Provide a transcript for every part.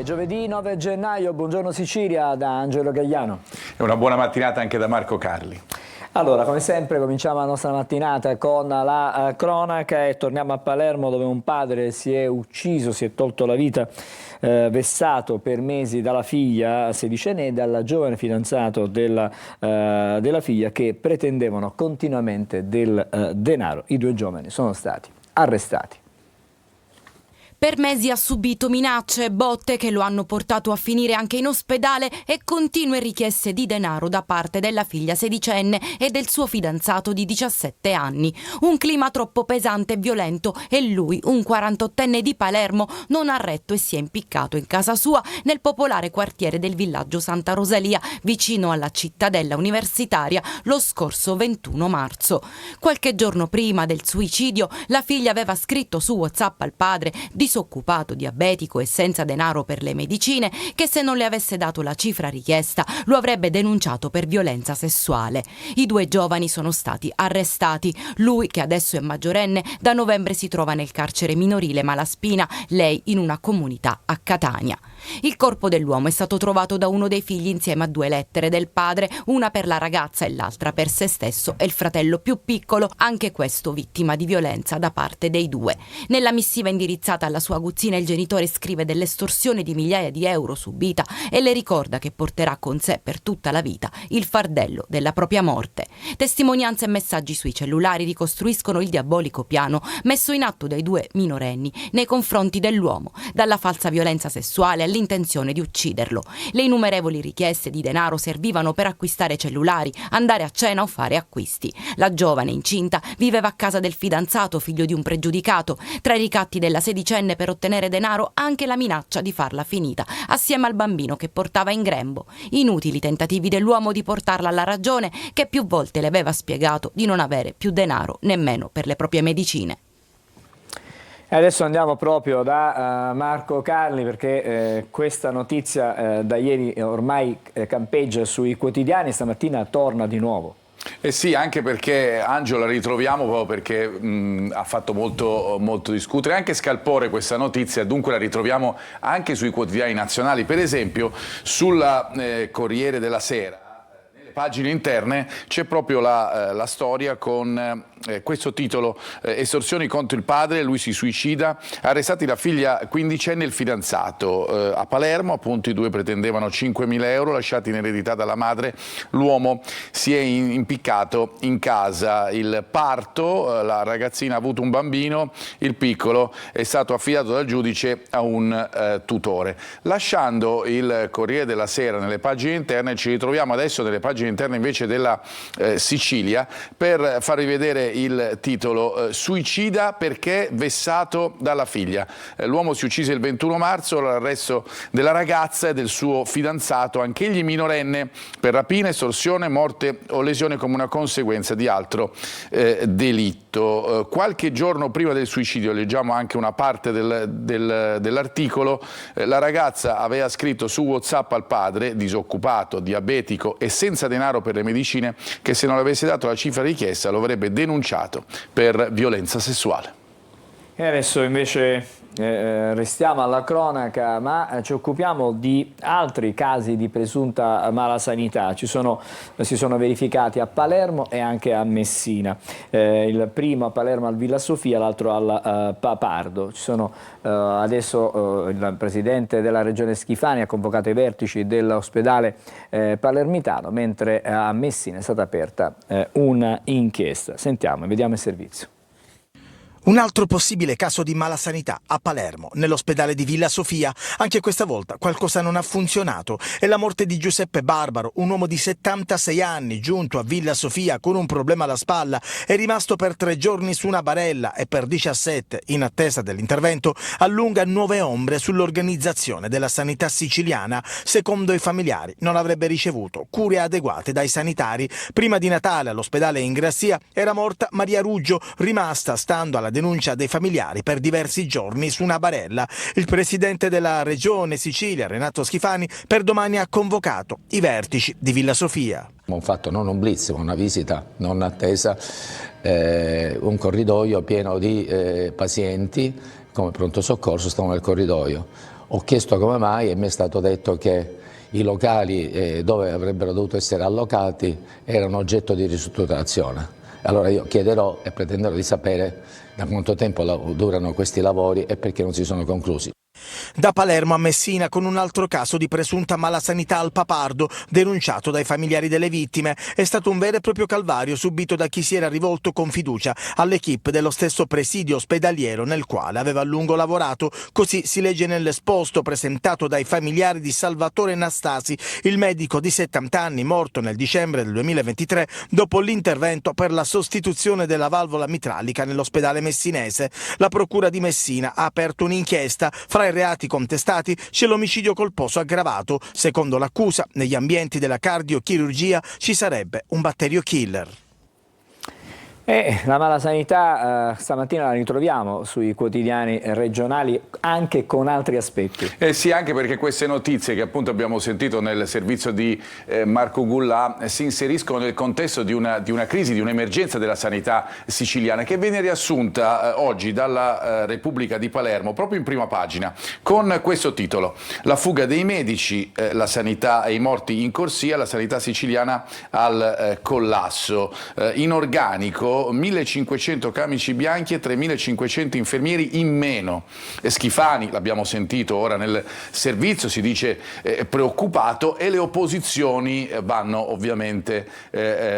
Giovedì 9 gennaio, buongiorno Sicilia da Angelo Gagliano. E una buona mattinata anche da Marco Carli. Allora, come sempre cominciamo la nostra mattinata con la cronaca e torniamo a Palermo dove un padre si è ucciso, si è tolto la vita vessato per mesi dalla figlia sedicenne e dal giovane fidanzato della figlia che pretendevano continuamente del denaro. I due giovani sono stati arrestati. Per mesi ha subito minacce e botte che lo hanno portato a finire anche in ospedale e continue richieste di denaro da parte della figlia sedicenne e del suo fidanzato di 17 anni. Un clima troppo pesante e violento e lui, un 48enne di Palermo, non ha retto e si è impiccato in casa sua nel popolare quartiere del villaggio Santa Rosalia, vicino alla cittadella universitaria, lo scorso 21 marzo. Qualche giorno prima del suicidio, la figlia aveva scritto su WhatsApp al padre, disoccupato, diabetico e senza denaro per le medicine, che se non le avesse dato la cifra richiesta lo avrebbe denunciato per violenza sessuale. I due giovani sono stati arrestati. Lui, che adesso è maggiorenne, da novembre si trova nel carcere minorile Malaspina, lei in una comunità a Catania. Il corpo dell'uomo è stato trovato da uno dei figli insieme a 2 lettere del padre, una per la ragazza e l'altra per se stesso e il fratello più piccolo, anche questo vittima di violenza da parte dei due. Nella missiva indirizzata alla sua aguzzina il genitore scrive dell'estorsione di migliaia di euro subita e le ricorda che porterà con sé per tutta la vita il fardello della propria morte. Testimonianze e messaggi sui cellulari ricostruiscono il diabolico piano messo in atto dai 2 minorenni nei confronti dell'uomo, dalla falsa violenza sessuale all'intenzione di ucciderlo. Le innumerevoli richieste di denaro servivano per acquistare cellulari, andare a cena o fare acquisti. La giovane incinta viveva a casa del fidanzato, figlio di un pregiudicato. Tra i ricatti della sedicenne per ottenere denaro anche la minaccia di farla finita, assieme al bambino che portava in grembo. Inutili tentativi dell'uomo di portarla alla ragione, che più volte le aveva spiegato di non avere più denaro nemmeno per le proprie medicine. E adesso andiamo proprio da Marco Carli perché questa notizia da ieri ormai campeggia sui quotidiani, stamattina torna di nuovo. Eh sì, anche perché Angelo la ritroviamo proprio perché ha fatto molto discutere, anche scalpore questa notizia, dunque la ritroviamo anche sui quotidiani nazionali, per esempio sulla Corriere della Sera. Pagine interne c'è proprio la storia con questo titolo: estorsioni contro il padre, lui si suicida, arrestati la figlia quindicenne e il fidanzato. A Palermo appunto i due pretendevano 5.000 euro lasciati in eredità dalla madre, l'uomo si è impiccato in casa. Il parto, la ragazzina ha avuto un bambino, il piccolo è stato affidato dal giudice a un tutore. Lasciando il Corriere della Sera nelle pagine interne, ci ritroviamo adesso nelle pagine interne invece della Sicilia per farvi vedere il titolo: suicida perché vessato dalla figlia. L'uomo si uccise il 21 marzo, l'arresto della ragazza e del suo fidanzato, anch'egli minorenne, per rapina, estorsione, morte o lesione come una conseguenza di altro delitto. Qualche giorno prima del suicidio, leggiamo anche una parte dell'articolo, la ragazza aveva scritto su WhatsApp al padre, disoccupato, diabetico e senza denaro per le medicine, che se non le avesse dato la cifra richiesta lo avrebbe denunciato per violenza sessuale. E adesso invece restiamo alla cronaca, ma ci occupiamo di altri casi di presunta malasanità. Si sono verificati a Palermo e anche a Messina. Il primo a Palermo al Villa Sofia, l'altro al Papardo. Adesso il presidente della regione Schifani ha convocato i vertici dell'ospedale palermitano, mentre a Messina è stata aperta una inchiesta. Sentiamo e vediamo il servizio. Un altro possibile caso di malasanità a Palermo, nell'ospedale di Villa Sofia. Anche questa volta qualcosa non ha funzionato. È la morte di Giuseppe Barbaro, un uomo di 76 anni, giunto a Villa Sofia con un problema alla spalla. È rimasto per 3 giorni su una barella e per 17, in attesa dell'intervento, allunga nuove ombre sull'organizzazione della sanità siciliana. Secondo i familiari non avrebbe ricevuto cure adeguate dai sanitari. Prima di Natale all'ospedale in Grassia era morta Maria Ruggio, rimasta, stando alla denuncia dei familiari, per diversi giorni su una barella. Il presidente della regione Sicilia, Renato Schifani, per domani ha convocato i vertici di Villa Sofia. Abbiamo fatto non un blitz, ma una visita non attesa, un corridoio pieno di pazienti, come pronto soccorso stavano nel corridoio. Ho chiesto come mai e mi è stato detto che i locali dove avrebbero dovuto essere allocati erano oggetto di ristrutturazione. Allora io chiederò e pretenderò di sapere da quanto tempo durano questi lavori e perché non si sono conclusi. Da Palermo a Messina con un altro caso di presunta malasanità al Papardo denunciato dai familiari delle vittime. È stato un vero e proprio calvario subito da chi si era rivolto con fiducia all'equipe dello stesso presidio ospedaliero nel quale aveva a lungo lavorato. Così si legge nell'esposto presentato dai familiari di Salvatore Nastasi, il medico di 70 anni morto nel dicembre del 2023 dopo l'intervento per la sostituzione della valvola mitralica nell'ospedale messinese. La procura di Messina ha aperto un'inchiesta. Fra i reati contestati c'è l'omicidio colposo aggravato. Secondo l'accusa, negli ambienti della cardiochirurgia ci sarebbe un batterio killer. La malasanità stamattina la ritroviamo sui quotidiani regionali anche con altri aspetti. Sì, anche perché queste notizie che appunto abbiamo sentito nel servizio di Marco Gullà si inseriscono nel contesto di una crisi, di un'emergenza della sanità siciliana che viene riassunta oggi dalla Repubblica di Palermo proprio in prima pagina con questo titolo: la fuga dei medici, la sanità e i morti in corsia, la sanità siciliana al collasso. In organico 1.500 camici bianchi e 3.500 infermieri in meno. Schifani, l'abbiamo sentito ora nel servizio, si dice preoccupato, e le opposizioni vanno ovviamente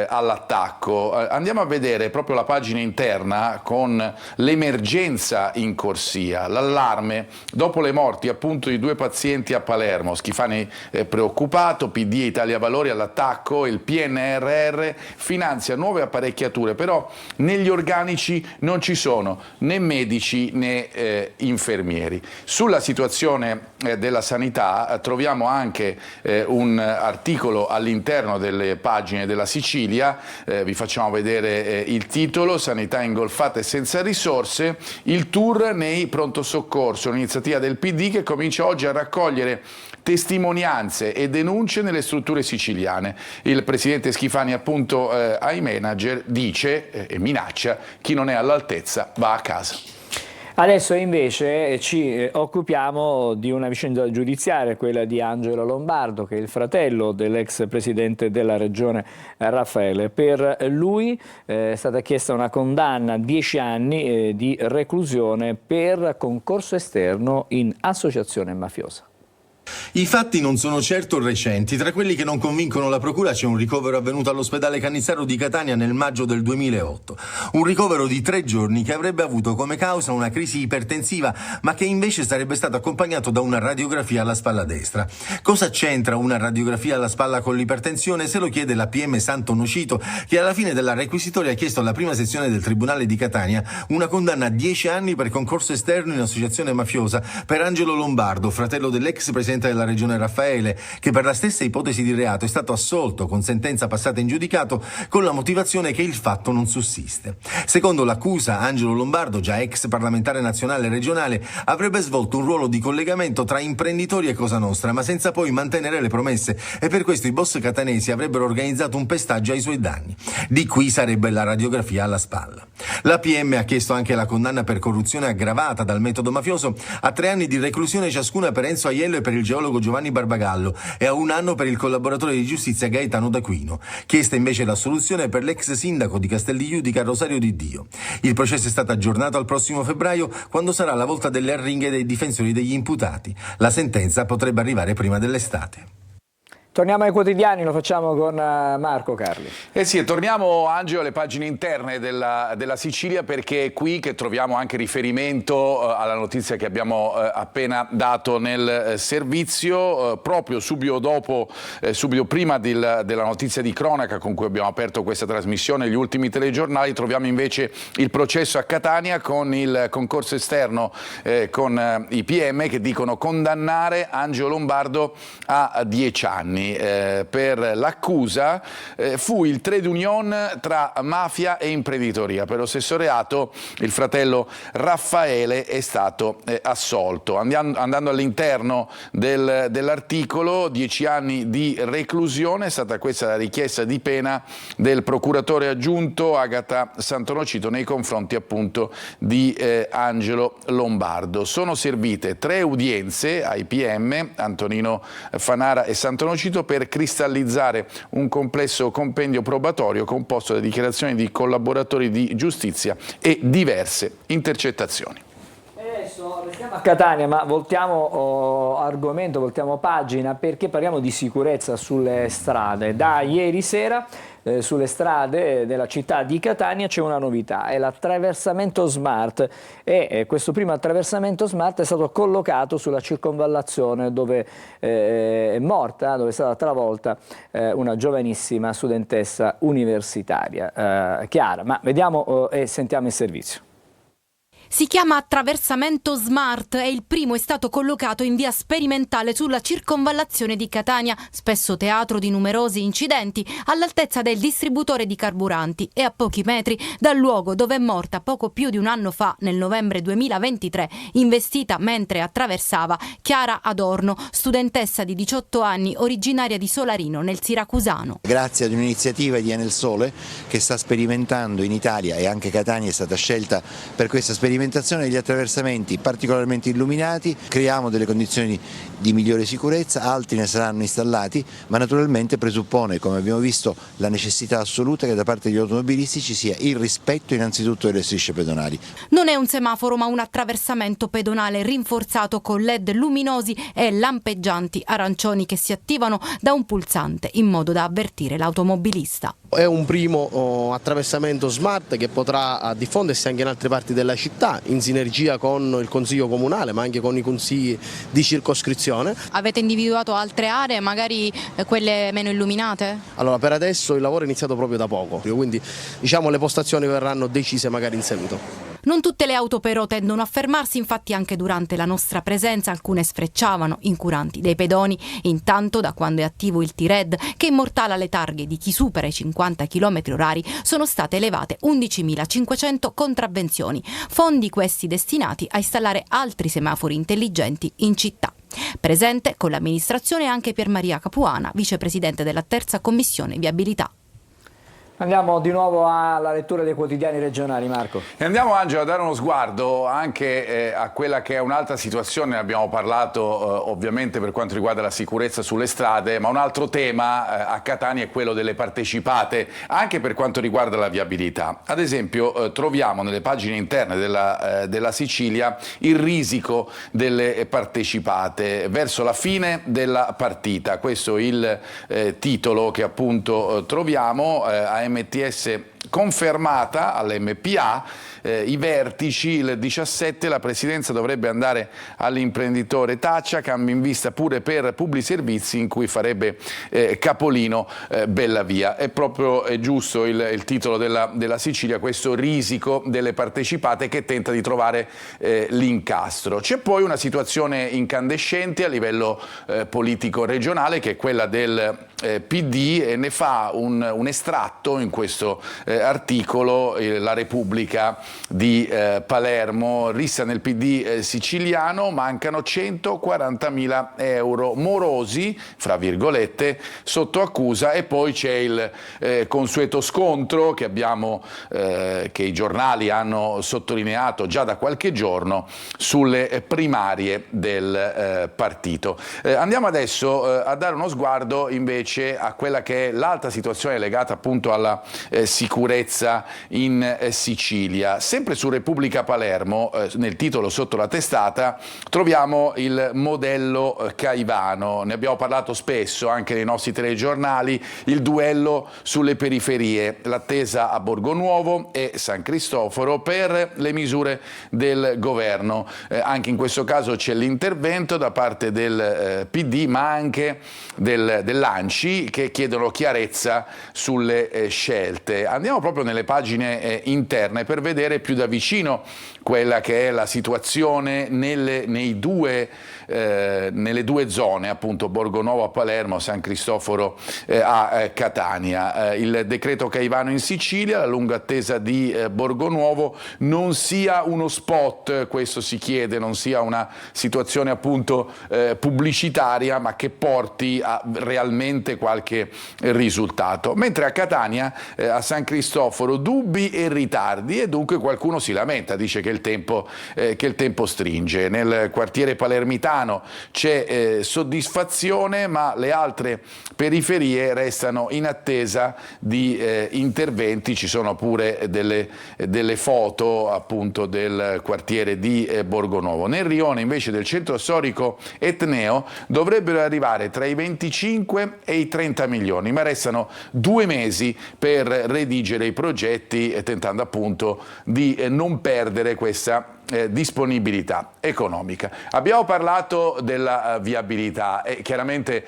all'attacco. Andiamo a vedere proprio la pagina interna con l'emergenza in corsia, l'allarme dopo le morti appunto di 2 pazienti a Palermo. Schifani preoccupato, PD e Italia Valori all'attacco, il PNRR finanzia nuove apparecchiature, però negli organici non ci sono né medici né infermieri. Sulla situazione della sanità troviamo anche un articolo all'interno delle pagine della Sicilia, vi facciamo vedere il titolo: sanità ingolfata e senza risorse, il tour nei pronto soccorso, un'iniziativa del PD che comincia oggi a raccogliere testimonianze e denunce nelle strutture siciliane. Il presidente Schifani appunto ai manager dice e minaccia: chi non è all'altezza va a casa. Adesso invece ci occupiamo di una vicenda giudiziaria, quella di Angelo Lombardo, che è il fratello dell'ex presidente della regione Raffaele. Per lui è stata chiesta una condanna a 10 anni di reclusione per concorso esterno in associazione mafiosa. I fatti non sono certo recenti. Tra quelli che non convincono la procura c'è un ricovero avvenuto all'ospedale Cannizzaro di Catania nel maggio del 2008. Un ricovero di 3 giorni che avrebbe avuto come causa una crisi ipertensiva, ma che invece sarebbe stato accompagnato da una radiografia alla spalla destra. Cosa c'entra una radiografia alla spalla con l'ipertensione? Se lo chiede la PM Santo Nocito, che alla fine della requisitoria ha chiesto alla prima sezione del Tribunale di Catania una condanna a 10 anni per concorso esterno in associazione mafiosa per Angelo Lombardo, fratello dell'ex presidente della regione Raffaele, che per la stessa ipotesi di reato è stato assolto con sentenza passata in giudicato con la motivazione che il fatto non sussiste. Secondo l'accusa, Angelo Lombardo, già ex parlamentare nazionale e regionale, avrebbe svolto un ruolo di collegamento tra imprenditori e Cosa Nostra, ma senza poi mantenere le promesse, e per questo i boss catanesi avrebbero organizzato un pestaggio ai suoi danni. Di qui sarebbe la radiografia alla spalla. La PM ha chiesto anche la condanna per corruzione aggravata dal metodo mafioso a 3 anni di reclusione ciascuna per Enzo Aiello e per il geologo Giovanni Barbagallo e a 1 anno per il collaboratore di giustizia Gaetano D'Aquino. Chiesta invece l'assoluzione per l'ex sindaco di Castel di Iudica Rosario Di Dio. Il processo è stato aggiornato al prossimo febbraio, quando sarà la volta delle arringhe dei difensori degli imputati. La sentenza potrebbe arrivare prima dell'estate. Torniamo ai quotidiani, lo facciamo con Marco Carli. Sì, torniamo, Angelo, alle pagine interne della Sicilia, perché è qui che troviamo anche riferimento alla notizia che abbiamo appena dato nel servizio. Proprio subito prima della notizia di cronaca con cui abbiamo aperto questa trasmissione, gli ultimi telegiornali, troviamo invece il processo a Catania con il concorso esterno con i PM che dicono condannare Angelo Lombardo a 10 anni. anni per l'accusa fu il trade union tra mafia e imprenditoria. Per lo stesso reato il fratello Raffaele è stato assolto. Andando all'interno dell'articolo, 10 anni di reclusione, è stata questa la richiesta di pena del procuratore aggiunto Agata Santonocito nei confronti appunto di Angelo Lombardo. Sono servite 3 udienze ai PM, Antonino Fanara e Santonocito, per cristallizzare un complesso compendio probatorio composto da dichiarazioni di collaboratori di giustizia e diverse intercettazioni. Adesso restiamo a Catania, ma voltiamo argomento, voltiamo pagina, perché parliamo di sicurezza sulle strade. Da ieri sera sulle strade della città di Catania c'è una novità, è l'attraversamento smart, e questo primo attraversamento smart è stato collocato sulla circonvallazione dove è morta, dove è stata travolta una giovanissima studentessa universitaria. Chiara, ma vediamo e sentiamo il servizio. Si chiama attraversamento smart e il primo è stato collocato in via sperimentale sulla circonvallazione di Catania, spesso teatro di numerosi incidenti, all'altezza del distributore di carburanti e a pochi metri dal luogo dove è morta poco più di un anno fa, nel novembre 2023, investita mentre attraversava Chiara Adorno, studentessa di 18 anni originaria di Solarino nel Siracusano. Grazie ad un'iniziativa di Enel Sole che sta sperimentando in Italia, e anche Catania è stata scelta per questa sperimentazione degli attraversamenti particolarmente illuminati, creiamo delle condizioni di migliore sicurezza, altri ne saranno installati, ma naturalmente presuppone, come abbiamo visto, la necessità assoluta che da parte degli automobilisti ci sia il rispetto innanzitutto delle strisce pedonali. Non è un semaforo ma un attraversamento pedonale rinforzato con LED luminosi e lampeggianti arancioni che si attivano da un pulsante in modo da avvertire l'automobilista. È un primo attraversamento smart che potrà diffondersi anche in altre parti della città, in sinergia con il Consiglio Comunale ma anche con i consigli di circoscrizione. Avete individuato altre aree, magari quelle meno illuminate? Allora, per adesso il lavoro è iniziato proprio da poco, quindi diciamo le postazioni verranno decise magari in seguito. Non tutte le auto però tendono a fermarsi, infatti anche durante la nostra presenza alcune sfrecciavano, incuranti dei pedoni. Intanto, da quando è attivo il T-Red, che immortala le targhe di chi supera i 50 km/h, sono state elevate 11.500 contravvenzioni, fondi questi destinati a installare altri semafori intelligenti in città. Presente con l'amministrazione anche Piermaria Capuana, vicepresidente della terza commissione viabilità. Andiamo di nuovo alla lettura dei quotidiani regionali, Marco. E andiamo, Angelo, a dare uno sguardo anche a quella che è un'altra situazione. Ne abbiamo parlato ovviamente per quanto riguarda la sicurezza sulle strade, ma un altro tema a Catania è quello delle partecipate, anche per quanto riguarda la viabilità. Ad esempio troviamo nelle pagine interne della Sicilia il risico delle partecipate verso la fine della partita. Questo è il titolo che appunto troviamo. AMTS confermata all'MPA, i vertici, il 17 la presidenza dovrebbe andare all'imprenditore Taccia, cambio in vista pure per Publiservizi in cui farebbe capolino Bellavia. È proprio giusto il titolo della Sicilia, questo risico delle partecipate che tenta di trovare l'incastro. C'è poi una situazione incandescente a livello politico regionale che è quella del PD, e ne fa un estratto in questo articolo La Repubblica di Palermo. Rissa nel PD siciliano, mancano 140.000 euro, morosi, fra virgolette, sotto accusa, e poi c'è il consueto scontro che abbiamo, che i giornali hanno sottolineato già da qualche giorno sulle primarie del partito. Andiamo adesso a dare uno sguardo invece a quella che è l'altra situazione legata appunto alla sicurezza in Sicilia. Sempre su Repubblica Palermo, nel titolo sotto la testata, troviamo il modello Caivano. Ne abbiamo parlato spesso anche nei nostri telegiornali, il duello sulle periferie, l'attesa a Borgonuovo e San Cristoforo per le misure del governo. Anche in questo caso c'è l'intervento da parte del PD ma anche dell'ANCI, che chiedono chiarezza sulle scelte. Andiamo proprio nelle pagine interne per vedere più da vicino quella che è la situazione nelle due zone, appunto Borgonovo a Palermo, San Cristoforo a Catania. Il decreto Caivano in Sicilia, la lunga attesa di Borgonuovo, non sia uno spot, questo si chiede, non sia una situazione appunto pubblicitaria, ma che porti a realmente qualche risultato. Mentre a Catania, a San Cristoforo, dubbi e ritardi, e dunque qualcuno si lamenta, dice che il tempo stringe. Nel quartiere palermitano c'è soddisfazione, ma le altre periferie restano in attesa di interventi. Ci sono pure delle foto appunto del quartiere di Borgonovo. Nel rione invece del centro storico etneo dovrebbero arrivare tra i 25 e i 30 milioni, ma restano 2 mesi per redigere i progetti, tentando appunto di non perdere questa disponibilità economica. Abbiamo parlato della viabilità e chiaramente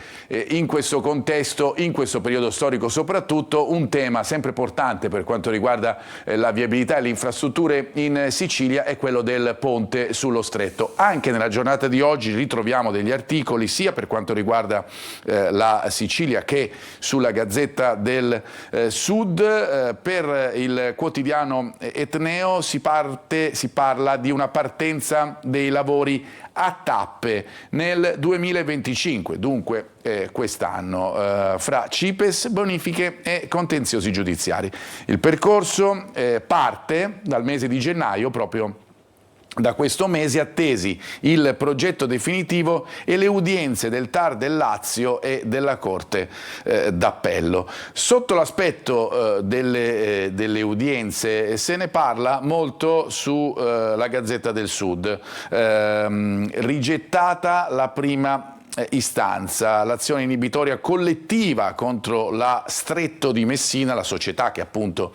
in questo contesto, in questo periodo storico soprattutto, un tema sempre importante per quanto riguarda la viabilità e le infrastrutture in Sicilia è quello del ponte sullo Stretto. Anche nella giornata di oggi ritroviamo degli articoli sia per quanto riguarda la Sicilia che sulla Gazzetta del Sud. Per il quotidiano etneo si parla di una partenza dei lavori a tappe nel 2025, dunque quest'anno, fra CIPES, bonifiche e contenziosi giudiziari. Il percorso parte dal mese di gennaio, proprio da questo mese, attesi il progetto definitivo e le udienze del TAR del Lazio e della Corte d'Appello. Sotto l'aspetto delle udienze se ne parla molto sulla Gazzetta del Sud. Rigettata la prima istanza, l'azione inibitoria collettiva contro la Stretto di Messina, la società che appunto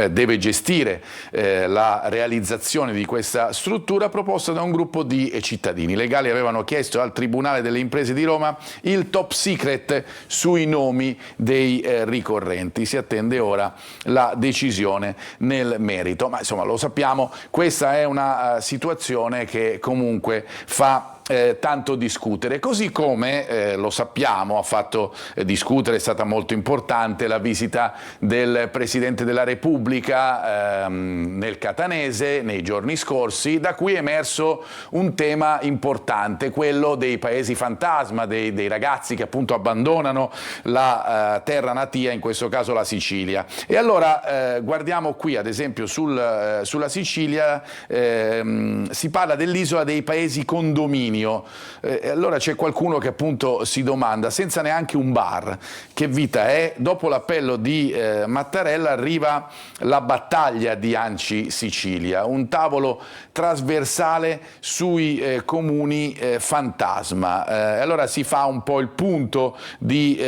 deve gestire la realizzazione di questa struttura, proposta da un gruppo di cittadini. I legali avevano chiesto al Tribunale delle Imprese di Roma il top secret sui nomi dei ricorrenti. Si attende ora la decisione nel merito, ma insomma lo sappiamo, questa è una situazione che comunque fa tanto discutere, così come lo sappiamo ha fatto discutere, è stata molto importante la visita del Presidente della Repubblica nel Catanese nei giorni scorsi, da cui è emerso un tema importante, quello dei paesi fantasma, dei ragazzi che appunto abbandonano la terra natia, in questo caso la Sicilia. E allora guardiamo qui ad esempio sulla Sicilia, si parla dell'isola dei paesi condomini. Allora c'è qualcuno che appunto si domanda, senza neanche un bar, che vita è? Dopo l'appello di Mattarella arriva la battaglia di ANCI Sicilia, un tavolo trasversale sui comuni fantasma. Allora si fa un po' il punto di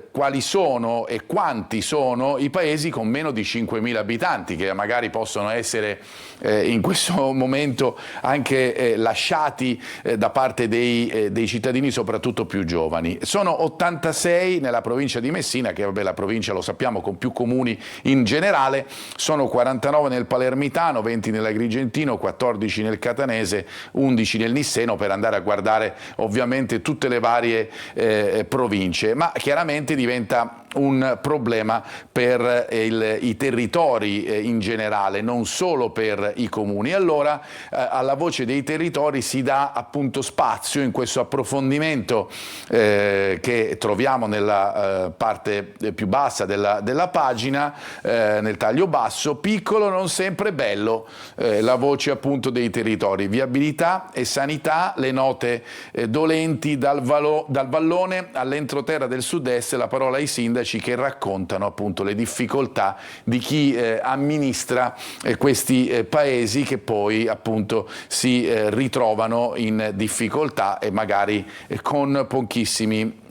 quali sono e quanti sono i paesi con meno di 5.000 abitanti, che magari possono essere in questo momento anche lasciati da parte dei cittadini, soprattutto più giovani. Sono 86 nella provincia di Messina, che vabbè, la provincia lo sappiamo con più comuni in generale, sono 49 nel Palermitano, 20 nell'Agrigentino, 14 nel Catanese, 11 nel Nisseno, per andare a guardare ovviamente tutte le varie province, ma chiaramente diventa un problema per i territori in generale, non solo per i comuni. Allora alla voce dei territori si dà appunto spazio in questo approfondimento che troviamo nella parte più bassa della pagina, nel taglio basso, piccolo non sempre bello, la voce appunto dei territori, viabilità e sanità, le note dolenti dal vallone all'entroterra del sud-est, la parola ai sindaci che raccontano appunto le difficoltà di chi amministra questi paesi, che poi appunto si ritrovano in difficoltà e magari con pochissimi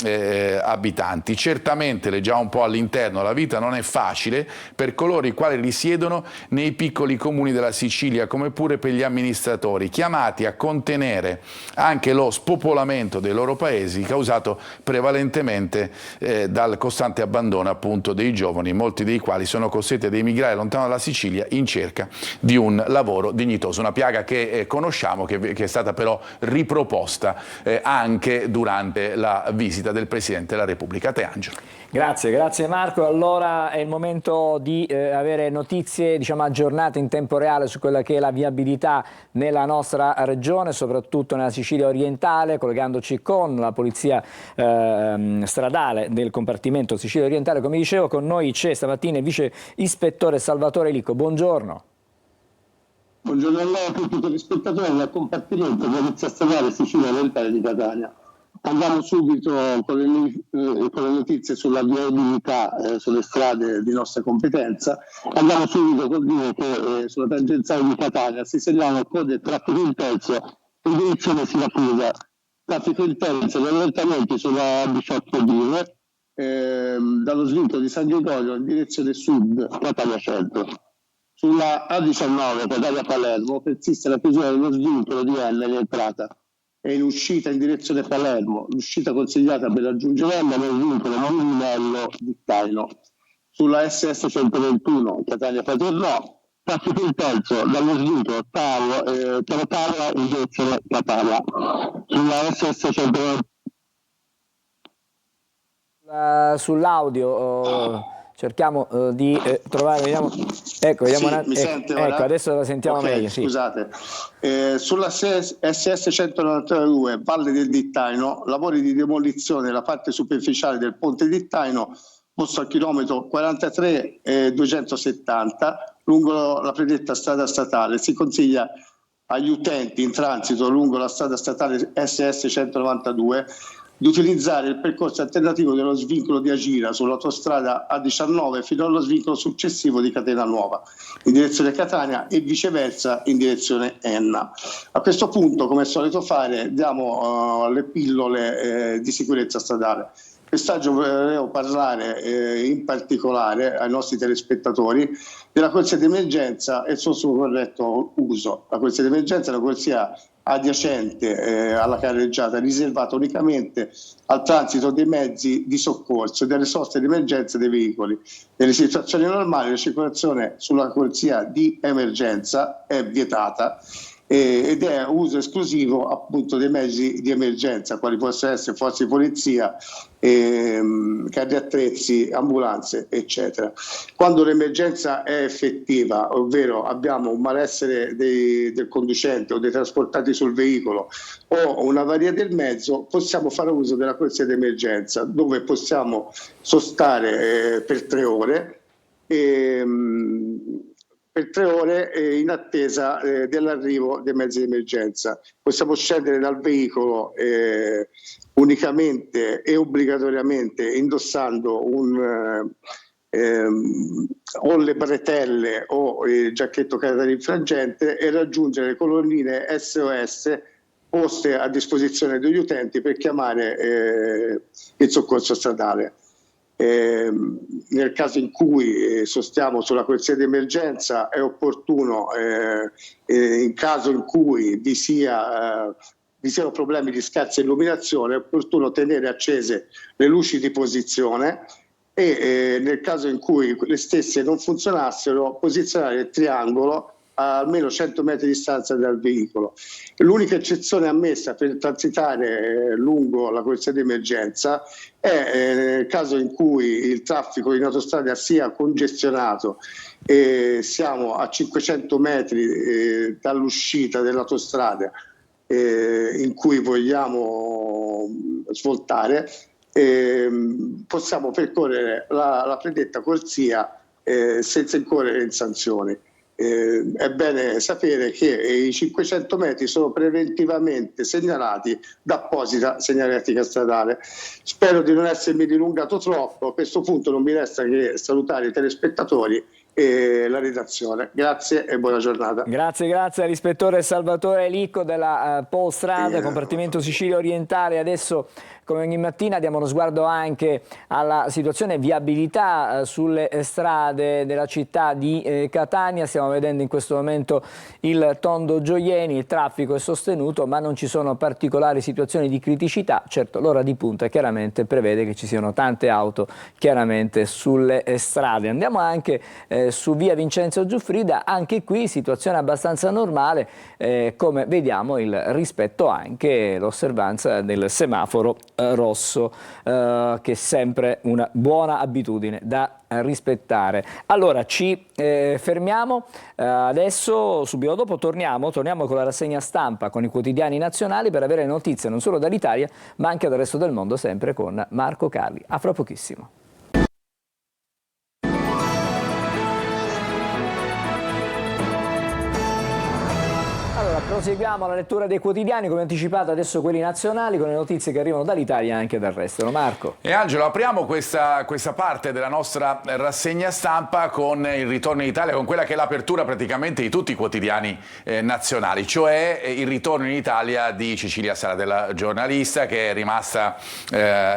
abitanti. Certamente, leggiamo un po' all'interno, la vita non è facile per coloro i quali risiedono nei piccoli comuni della Sicilia, come pure per gli amministratori, chiamati a contenere anche lo spopolamento dei loro paesi, causato prevalentemente dal costante abbandono appunto dei giovani, molti dei quali sono costretti ad emigrare lontano dalla Sicilia in cerca di un lavoro dignitoso. Una piaga che conosciamo, che è stata però riproposta anche durante la visita del Presidente della Repubblica. A te, Angelo. Grazie Marco. Allora è il momento di avere notizie, diciamo, aggiornate in tempo reale su quella che è la viabilità nella nostra regione, soprattutto nella Sicilia orientale, collegandoci con la polizia stradale del compartimento Sicilia orientale. Come dicevo, con noi c'è stamattina il vice ispettore Salvatore Licco. Buongiorno. Buongiorno a lei, a tutti i telespettatori del compartimento Polizia Stradale Sicilia orientale di Catania. Andiamo subito con le notizie sulla viabilità sulle strade di nostra competenza. Andiamo subito col dire che sulla tangenziale di Catania si segnalano code traffico intenso in direzione Siracusa. Traffico intenso, gli orientamenti sulla 18 dallo svincolo di San Gregorio in direzione sud, Catania Centro. Sulla A19 Catania-Palermo persiste la chiusura dello svincolo di Enna in entrata e in uscita in direzione Palermo. L'uscita consigliata per raggiungere Enna nel vincolo Mulinello di Taino. Sulla SS 121 Catania-Paternò, traffico intenso dallo svincolo Tavora in direzione Catania. Sulla SS 121 sull'audio cerchiamo di trovare, vediamo, ecco, vediamo mi sente ora? Ecco, adesso la sentiamo meglio. Sì. Scusate, sulla SS 192 Valle del Dittaino, lavori di demolizione della parte superficiale del ponte Dittaino posto al chilometro 43,270 lungo la predetta strada statale. Si consiglia agli utenti in transito lungo la strada statale SS 192 di utilizzare il percorso alternativo dello svincolo di Agira sull'autostrada A19 fino allo svincolo successivo di Catena Nuova in direzione Catania e viceversa in direzione Enna. A questo punto, come è solito fare, diamo le pillole di sicurezza stradale. Quest'oggi volevo parlare in particolare ai nostri telespettatori della corsia d'emergenza e il suo corretto uso. La corsia d'emergenza è una corsia adiacente alla carreggiata, riservata unicamente al transito dei mezzi di soccorso e delle soste di emergenza dei veicoli. Nelle situazioni normali la circolazione sulla corsia di emergenza è vietata ed è uso esclusivo appunto dei mezzi di emergenza, quali possono essere forze di polizia, carri attrezzi, ambulanze, eccetera. Quando l'emergenza è effettiva, ovvero abbiamo un malessere del conducente o dei trasportati sul veicolo o un'avaria del mezzo, possiamo fare uso della corsia d'emergenza, dove possiamo sostare per 3 ore in attesa dell'arrivo dei mezzi di emergenza. Possiamo scendere dal veicolo unicamente e obbligatoriamente indossando o le bretelle o il giacchetto catarifrangente e raggiungere le colonnine SOS poste a disposizione degli utenti per chiamare il soccorso stradale. Nel caso in cui sostiamo sulla corsia d'emergenza è opportuno, in caso in cui vi siano problemi di scarsa illuminazione, è opportuno tenere accese le luci di posizione e nel caso in cui le stesse non funzionassero, posizionare il triangolo a almeno 100 metri di distanza dal veicolo. L'unica eccezione ammessa per transitare lungo la corsia d'emergenza è nel caso in cui il traffico in autostrada sia congestionato e siamo a 500 metri dall'uscita dell'autostrada in cui vogliamo svoltare, possiamo percorrere la predetta corsia senza incorrere in sanzioni. È bene sapere che i 500 metri sono preventivamente segnalati da apposita segnaletica stradale. Spero di non essermi dilungato troppo. A questo punto non mi resta che salutare i telespettatori e la redazione. Grazie e buona giornata. Grazie all'ispettore Salvatore Licco della Polstrade, compartimento Sicilia Orientale. Adesso, come ogni mattina, diamo uno sguardo anche alla situazione viabilità sulle strade della città di Catania. Stiamo vedendo in questo momento il tondo Gioieni, il traffico è sostenuto, ma non ci sono particolari situazioni di criticità. Certo, l'ora di punta chiaramente prevede che ci siano tante auto chiaramente sulle strade. Andiamo anche su via Vincenzo Giuffrida, anche qui situazione abbastanza normale, come vediamo il rispetto anche l'osservanza del semaforo rosso, che è sempre una buona abitudine da rispettare. Allora ci fermiamo adesso, subito dopo torniamo con la rassegna stampa, con i quotidiani nazionali, per avere notizie non solo dall'Italia ma anche dal resto del mondo, sempre con Marco Carli. A fra pochissimo. Proseguiamo la lettura dei quotidiani, come anticipato adesso quelli nazionali, con le notizie che arrivano dall'Italia e anche dal resto. Marco. E Angelo, apriamo questa parte della nostra rassegna stampa con il ritorno in Italia, con quella che è l'apertura praticamente di tutti i quotidiani nazionali, cioè il ritorno in Italia di Cecilia Sala, della giornalista che è rimasta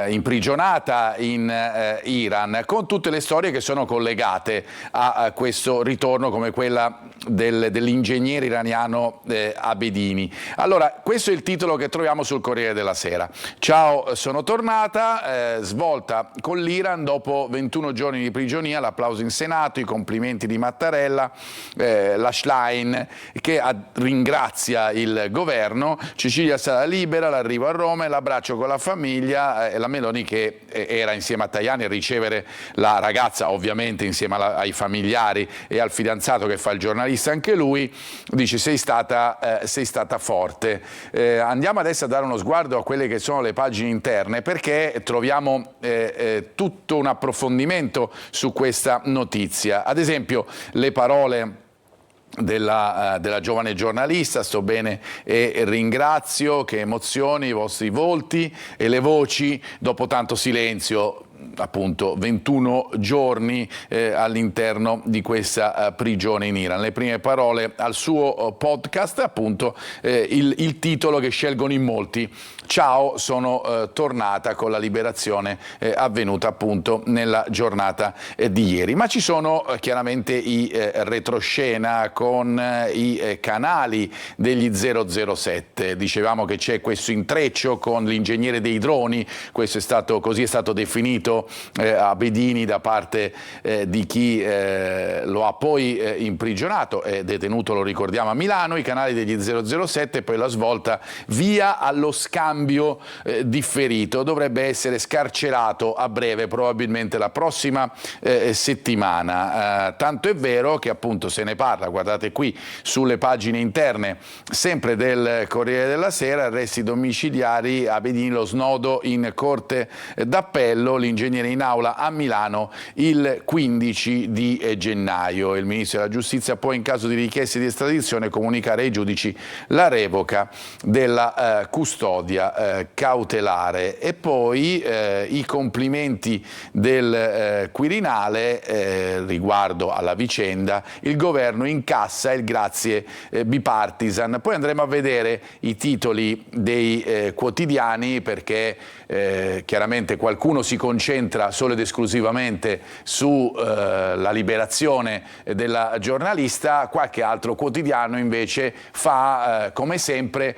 imprigionata in Iran, con tutte le storie che sono collegate a questo ritorno, come quella dell'ingegnere iraniano Abedini. Allora, questo è il titolo che troviamo sul Corriere della Sera. Ciao, sono tornata, svolta con l'Iran dopo 21 giorni di prigionia, l'applauso in Senato, i complimenti di Mattarella, la Schlein che ringrazia il governo, Cecilia Sala libera, l'arrivo a Roma e l'abbraccio con la famiglia, e la Meloni che era insieme a Tajani a ricevere la ragazza, ovviamente insieme ai familiari e al fidanzato che fa il giornalista anche lui, dice sei stata forte. Andiamo adesso a dare uno sguardo a quelle che sono le pagine interne, perché troviamo tutto un approfondimento su questa notizia. Ad esempio le parole della giovane giornalista: sto bene e ringrazio, che emozioni i vostri volti e le voci dopo tanto silenzio. Appunto 21 giorni all'interno di questa prigione in Iran. Le prime parole al suo podcast, appunto il titolo che scelgono in molti: ciao, sono tornata, con la liberazione avvenuta appunto nella giornata di ieri. Ma ci sono chiaramente i retroscena con i canali degli 007. Dicevamo che c'è questo intreccio con l'ingegnere dei droni, così è stato definito Abedini da parte di chi lo ha poi imprigionato e detenuto, lo ricordiamo, a Milano. I canali degli 007, poi la svolta via allo scambio differito, dovrebbe essere scarcerato a breve, probabilmente la prossima settimana, tanto è vero che appunto se ne parla, guardate qui sulle pagine interne sempre del Corriere della Sera: arresti domiciliari, Abedini, lo snodo in corte d'appello, l'ingegnere in aula a Milano il 15 di gennaio. Il ministro della giustizia può, in caso di richieste di estradizione, comunicare ai giudici la revoca della custodia cautelare. E poi i complimenti del Quirinale riguardo alla vicenda: il governo incassa il grazie bipartisan. Poi andremo a vedere i titoli dei quotidiani, perché chiaramente qualcuno si concentra solo ed esclusivamente sulla liberazione della giornalista, qualche altro quotidiano invece fa come sempre,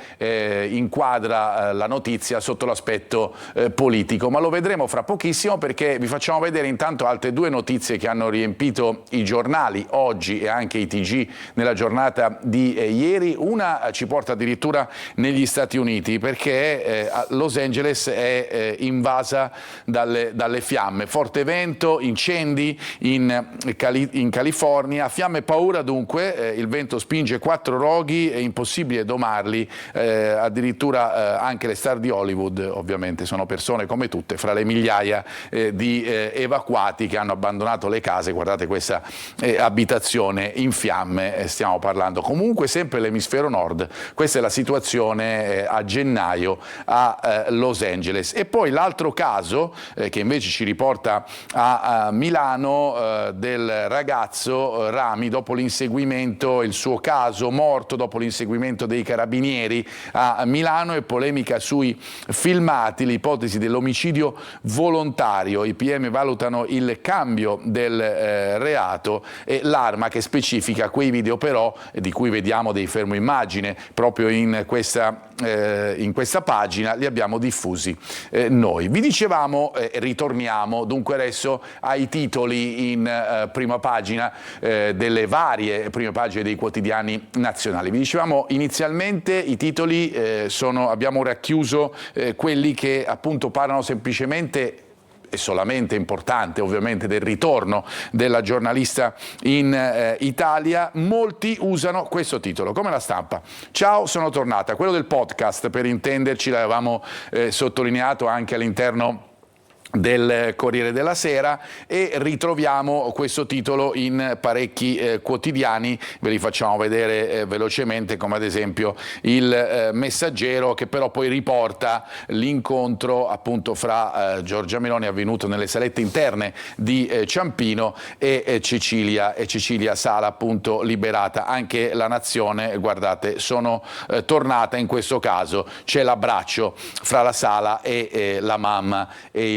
inquadra la notizia sotto l'aspetto politico, ma lo vedremo fra pochissimo, perché vi facciamo vedere intanto altre due notizie che hanno riempito i giornali oggi e anche i TG nella giornata di ieri. Una ci porta addirittura negli Stati Uniti, perché Los Angeles è invasa dalle fiamme, forte vento, incendi in California, fiamme paura dunque, il vento spinge 4 roghi, è impossibile domarli, addirittura anche le star di Hollywood ovviamente sono persone come tutte, fra le migliaia di evacuati che hanno abbandonato le case. Guardate questa abitazione in fiamme, stiamo parlando comunque sempre l'emisfero nord. Questa è la situazione a gennaio a Los Angeles. Mendes. E poi l'altro caso che invece ci riporta a Milano del ragazzo Rami, dopo l'inseguimento, il suo caso morto dopo l'inseguimento dei carabinieri a Milano, e polemica sui filmati, l'ipotesi dell'omicidio volontario. I PM valutano il cambio del reato e l'arma che specifica quei video però di cui vediamo dei fermo immagine proprio in questa pagina, li abbiamo diffusi noi. Vi dicevamo, ritorniamo dunque adesso ai titoli in prima pagina delle varie prime pagine dei quotidiani nazionali. Vi dicevamo inizialmente i titoli abbiamo racchiuso quelli che appunto parlano semplicemente e solamente importante ovviamente del ritorno della giornalista in Italia. Molti usano questo titolo, come La Stampa: ciao, sono tornata. Quello del podcast, per intenderci, l'avevamo sottolineato anche all'interno del Corriere della Sera, e ritroviamo questo titolo in parecchi quotidiani. Ve li facciamo vedere velocemente, come ad esempio il Messaggero, che però poi riporta l'incontro appunto fra Giorgia Meloni, avvenuto nelle salette interne di Ciampino, e Cecilia Sala, appunto liberata. Anche La Nazione, guardate, sono tornata, in questo caso c'è l'abbraccio fra la Sala e la mamma e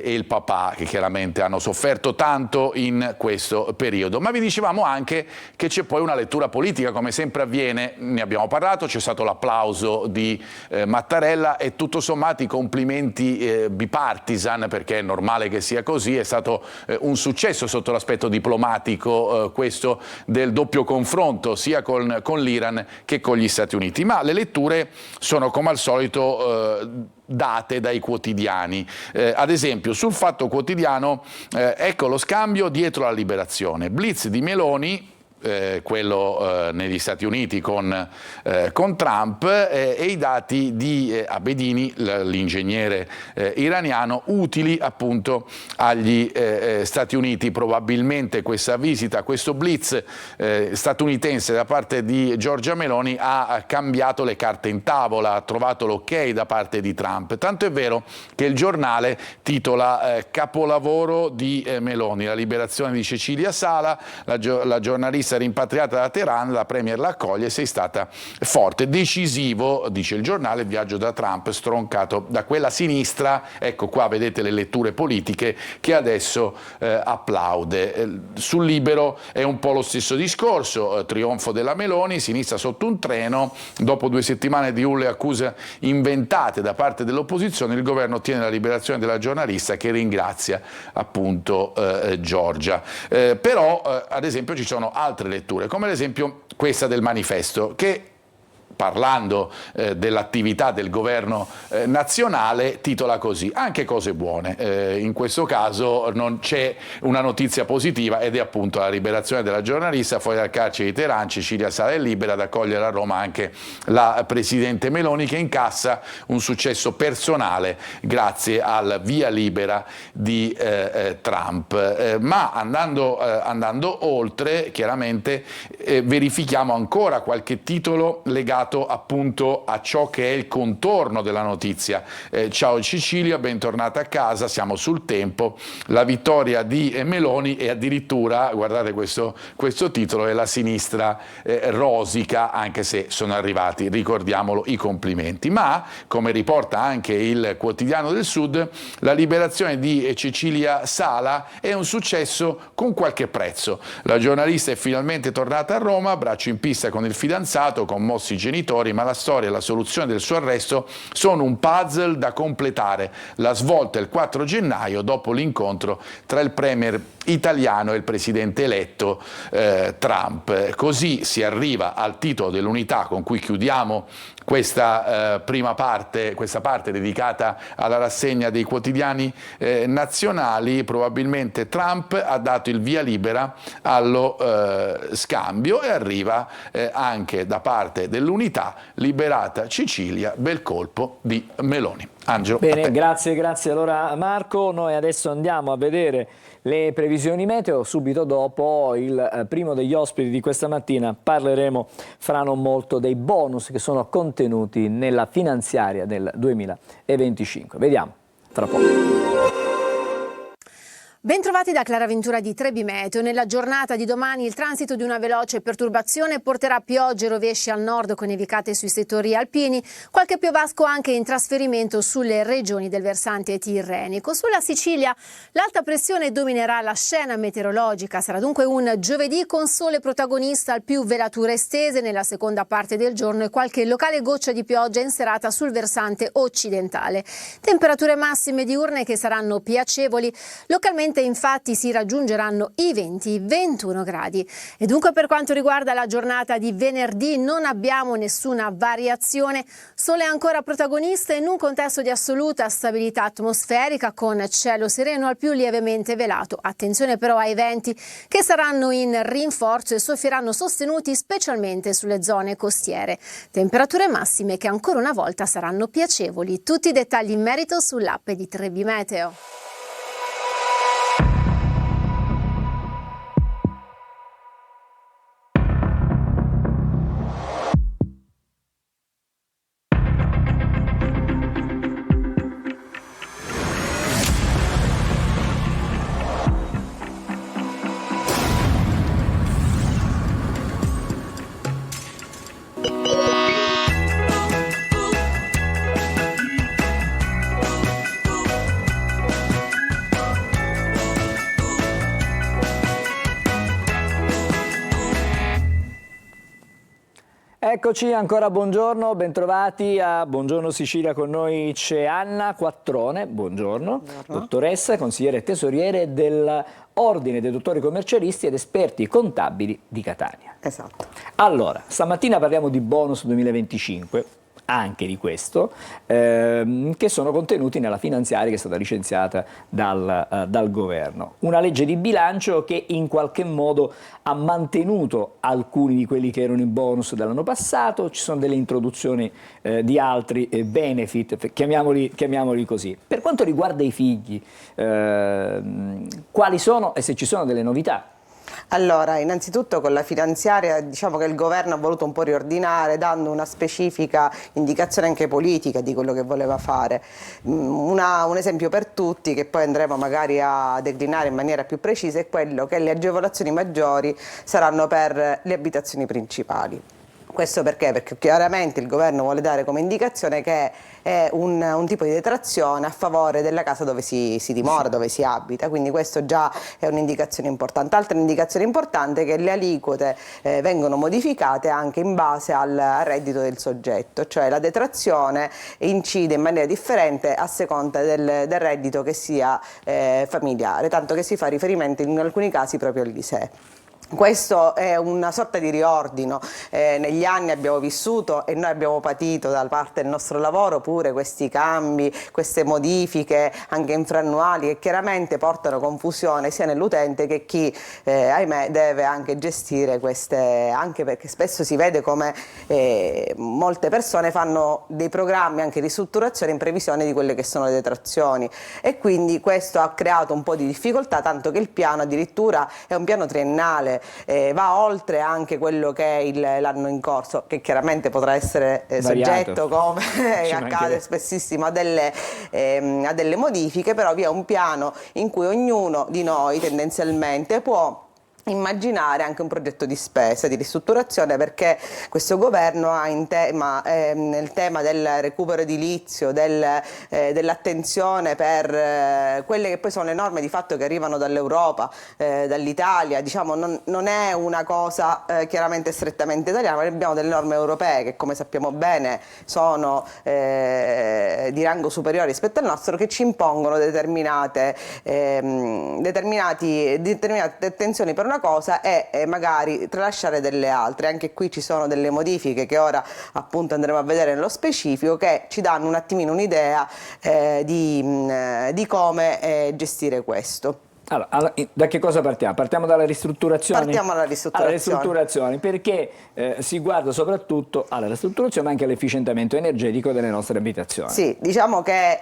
il papà, che chiaramente hanno sofferto tanto in questo periodo. Ma vi dicevamo anche che c'è poi una lettura politica, come sempre avviene, ne abbiamo parlato, c'è stato l'applauso di Mattarella e tutto sommato i complimenti bipartisan, perché è normale che sia così. È stato un successo sotto l'aspetto diplomatico questo del doppio confronto sia con l'Iran che con gli Stati Uniti, ma le letture sono come al solito date dai quotidiani. Ad esempio sul Fatto Quotidiano ecco lo scambio dietro la Liberazione: blitz di Meloni, quello negli Stati Uniti con Trump, e i dati di Abedini, l'ingegnere iraniano, utili appunto agli Stati Uniti. Probabilmente questa visita, questo blitz statunitense da parte di Giorgia Meloni ha cambiato le carte in tavola, ha trovato l'ok da parte di Trump. Tanto è vero che il Giornale titola capolavoro di Meloni, la liberazione di Cecilia Sala, la giornalista rimpatriata da Teheran, la premier la accoglie: sei stata forte. Decisivo, dice il Giornale, il viaggio da Trump, stroncato da quella sinistra. Ecco qua vedete le letture politiche, che adesso applaude. Sul Libero è un po' lo stesso discorso: trionfo della Meloni, sinistra sotto un treno, dopo 2 settimane di urle e accuse inventate da parte dell'opposizione, il governo ottiene la liberazione della giornalista, che ringrazia appunto Giorgia. Però ad esempio ci sono altre letture, come ad esempio questa del Manifesto, che parlando dell'attività del governo nazionale titola così: anche cose buone. In questo caso non c'è una notizia positiva, ed è appunto la liberazione della giornalista. Fuori dal carcere di Teheran, Cecilia Sala è libera, ad accogliere a Roma anche la presidente Meloni, che incassa un successo personale grazie al via libera di Trump. Ma andando oltre, chiaramente verifichiamo ancora qualche titolo legato appunto a ciò che è il contorno della notizia. Ciao Cecilia, bentornata a casa, siamo sul tempo, la vittoria di Meloni, e addirittura, guardate questo titolo, è la sinistra rosica, anche se sono arrivati, ricordiamolo, i complimenti. Ma, come riporta anche il Quotidiano del Sud, la liberazione di Cecilia Sala è un successo con qualche prezzo. La giornalista è finalmente tornata a Roma, braccio in pista con il fidanzato, commossi i genitori, ma la storia e la soluzione del suo arresto sono un puzzle da completare. La svolta è il 4 gennaio, dopo l'incontro tra il premier italiano e il presidente eletto Trump. Così si arriva al titolo dell'Unità con cui chiudiamo questa prima parte, questa parte dedicata alla rassegna dei quotidiani nazionali. Probabilmente Trump ha dato il via libera allo scambio, e arriva anche da parte dell'Unità: liberata Cecilia, bel colpo di Meloni. Angelo. Bene, grazie allora Marco. Noi adesso andiamo a vedere le previsioni meteo, subito dopo il primo degli ospiti di questa mattina parleremo fra non molto dei bonus che sono contenuti nella finanziaria del 2025. Vediamo tra poco. Bentrovati da Clara Ventura di Trebi Meteo. Nella giornata di domani il transito di una veloce perturbazione porterà piogge e rovesci al nord con nevicate sui settori alpini, qualche piovasco anche in trasferimento sulle regioni del versante tirrenico. Sulla Sicilia l'alta pressione dominerà la scena meteorologica, sarà dunque un giovedì con sole protagonista, al più velature estese nella seconda parte del giorno e qualche locale goccia di pioggia in serata sul versante occidentale. Temperature massime diurne che saranno piacevoli, localmente infatti si raggiungeranno i 20-21 gradi. E dunque per quanto riguarda la giornata di venerdì non abbiamo nessuna variazione, sole ancora protagonista in un contesto di assoluta stabilità atmosferica con cielo sereno al più lievemente velato. Attenzione però ai venti che saranno in rinforzo e soffieranno sostenuti specialmente sulle zone costiere. Temperature massime che ancora una volta saranno piacevoli. Tutti i dettagli in merito sull'app di Trebi Meteo. Eccoci ancora, buongiorno, bentrovati a Buongiorno Sicilia. Con noi c'è Anna Quattrone, buongiorno, dottoressa, consigliere tesoriere dell'Ordine dei Dottori Commercialisti ed Esperti Contabili di Catania. Esatto. Allora, stamattina parliamo di bonus 2025, anche di questo, che sono contenuti nella finanziaria che è stata licenziata dal governo. Una legge di bilancio che in qualche modo ha mantenuto alcuni di quelli che erano i bonus dell'anno passato, ci sono delle introduzioni di altri benefit, chiamiamoli così. Per quanto riguarda i figli, quali sono e se ci sono delle novità? Allora, innanzitutto con la finanziaria diciamo che il governo ha voluto un po' riordinare, dando una specifica indicazione anche politica di quello che voleva fare. Un esempio per tutti, che poi andremo magari a declinare in maniera più precisa, è quello che le agevolazioni maggiori saranno per le abitazioni principali. Questo perché? Perché chiaramente il governo vuole dare come indicazione che è un tipo di detrazione a favore della casa dove si dimora, dove si abita, quindi questo già è un'indicazione importante. Altra indicazione importante è che le aliquote vengono modificate anche in base al reddito del soggetto, cioè la detrazione incide in maniera differente a seconda del reddito che sia familiare, tanto che si fa riferimento in alcuni casi proprio all'ISEE. Questo è una sorta di riordino, negli anni abbiamo vissuto e noi abbiamo patito da parte del nostro lavoro pure questi cambi, queste modifiche anche infrannuali che chiaramente portano confusione sia nell'utente che chi ahimè deve anche gestire queste, anche perché spesso si vede come molte persone fanno dei programmi anche di ristrutturazione in previsione di quelle che sono le detrazioni e quindi questo ha creato un po' di difficoltà, tanto che il piano addirittura è un piano triennale. Va oltre anche quello che è l'anno in corso, che chiaramente potrà essere soggetto, come accade spessissimo, a delle modifiche, però vi è un piano in cui ognuno di noi tendenzialmente può immaginare anche un progetto di spesa, di ristrutturazione, perché questo governo ha nel tema del recupero edilizio, dell'attenzione per quelle che poi sono le norme di fatto che arrivano dall'Europa, dall'Italia, diciamo non è una cosa chiaramente strettamente italiana, ma abbiamo delle norme europee che come sappiamo bene sono di rango superiore rispetto al nostro, che ci impongono determinate attenzioni per una cosa e magari tralasciare delle altre. Anche qui ci sono delle modifiche che ora appunto andremo a vedere nello specifico, che ci danno un attimino un'idea di come gestire questo. Allora, da che cosa partiamo? Partiamo dalla ristrutturazione? Partiamo dalla ristrutturazione. Alla ristrutturazione, perché si guarda soprattutto alla ristrutturazione ma anche all'efficientamento energetico delle nostre abitazioni. Sì, diciamo che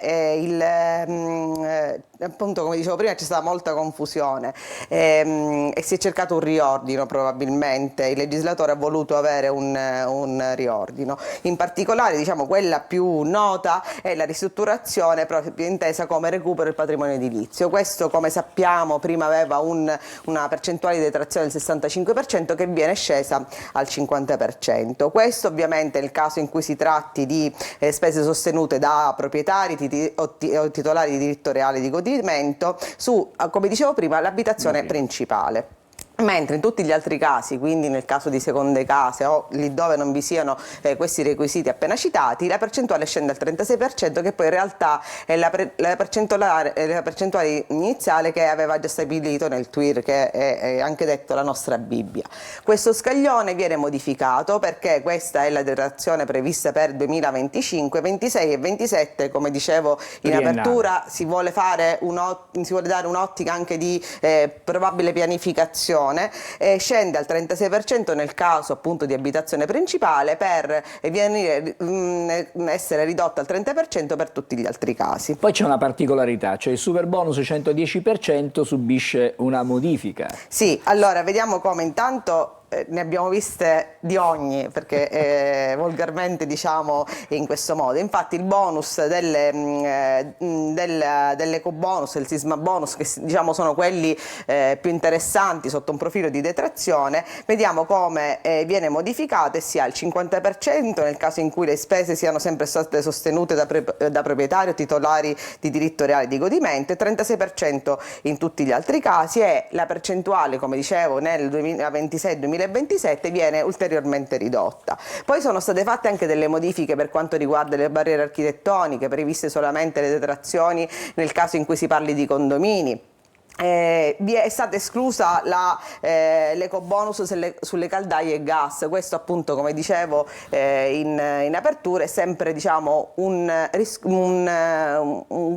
appunto, come dicevo prima, c'è stata molta confusione e si è cercato un riordino probabilmente. Il legislatore ha voluto avere un riordino. In particolare, diciamo, quella più nota è la ristrutturazione proprio intesa come recupero del patrimonio edilizio. Questo, come sappiamo, prima aveva una percentuale di detrazione del 65% che viene scesa al 50%. Questo ovviamente nel caso in cui si tratti di spese sostenute da proprietari o titolari di diritto reale di godimento su, come dicevo prima, l'abitazione principale. Mentre in tutti gli altri casi, quindi nel caso di seconde case o lì dove non vi siano questi requisiti appena citati, la percentuale scende al 36%, che poi in realtà è la percentuale iniziale che aveva già stabilito nel TUIR, che è anche detto la nostra Bibbia. Questo scaglione viene modificato perché questa è la detrazione prevista per 2025, 26 e 27, come dicevo in apertura, si vuole dare un'ottica anche di probabile pianificazione. Scende al 36% nel caso appunto di abitazione principale per essere ridotta al 30% per tutti gli altri casi. Poi c'è una particolarità, cioè il super bonus 110% subisce una modifica. Sì, allora vediamo come intanto ne abbiamo viste di ogni, perché volgarmente diciamo in questo modo. Infatti il bonus dell'ecobonus, del sisma bonus, che diciamo sono quelli più interessanti sotto un profilo di detrazione, vediamo come viene modificato e sia al 50% nel caso in cui le spese siano sempre state sostenute da proprietari o titolari di diritto reale di godimento, e 36% in tutti gli altri casi, e la percentuale, come dicevo, nel 2026-2027 viene ulteriormente ridotta. Poi sono state fatte anche delle modifiche per quanto riguarda le barriere architettoniche, previste solamente le detrazioni nel caso in cui si parli di condomini. Vi è stata esclusa l'ecobonus sulle caldaie e gas. Questo appunto, come dicevo in apertura, è sempre diciamo un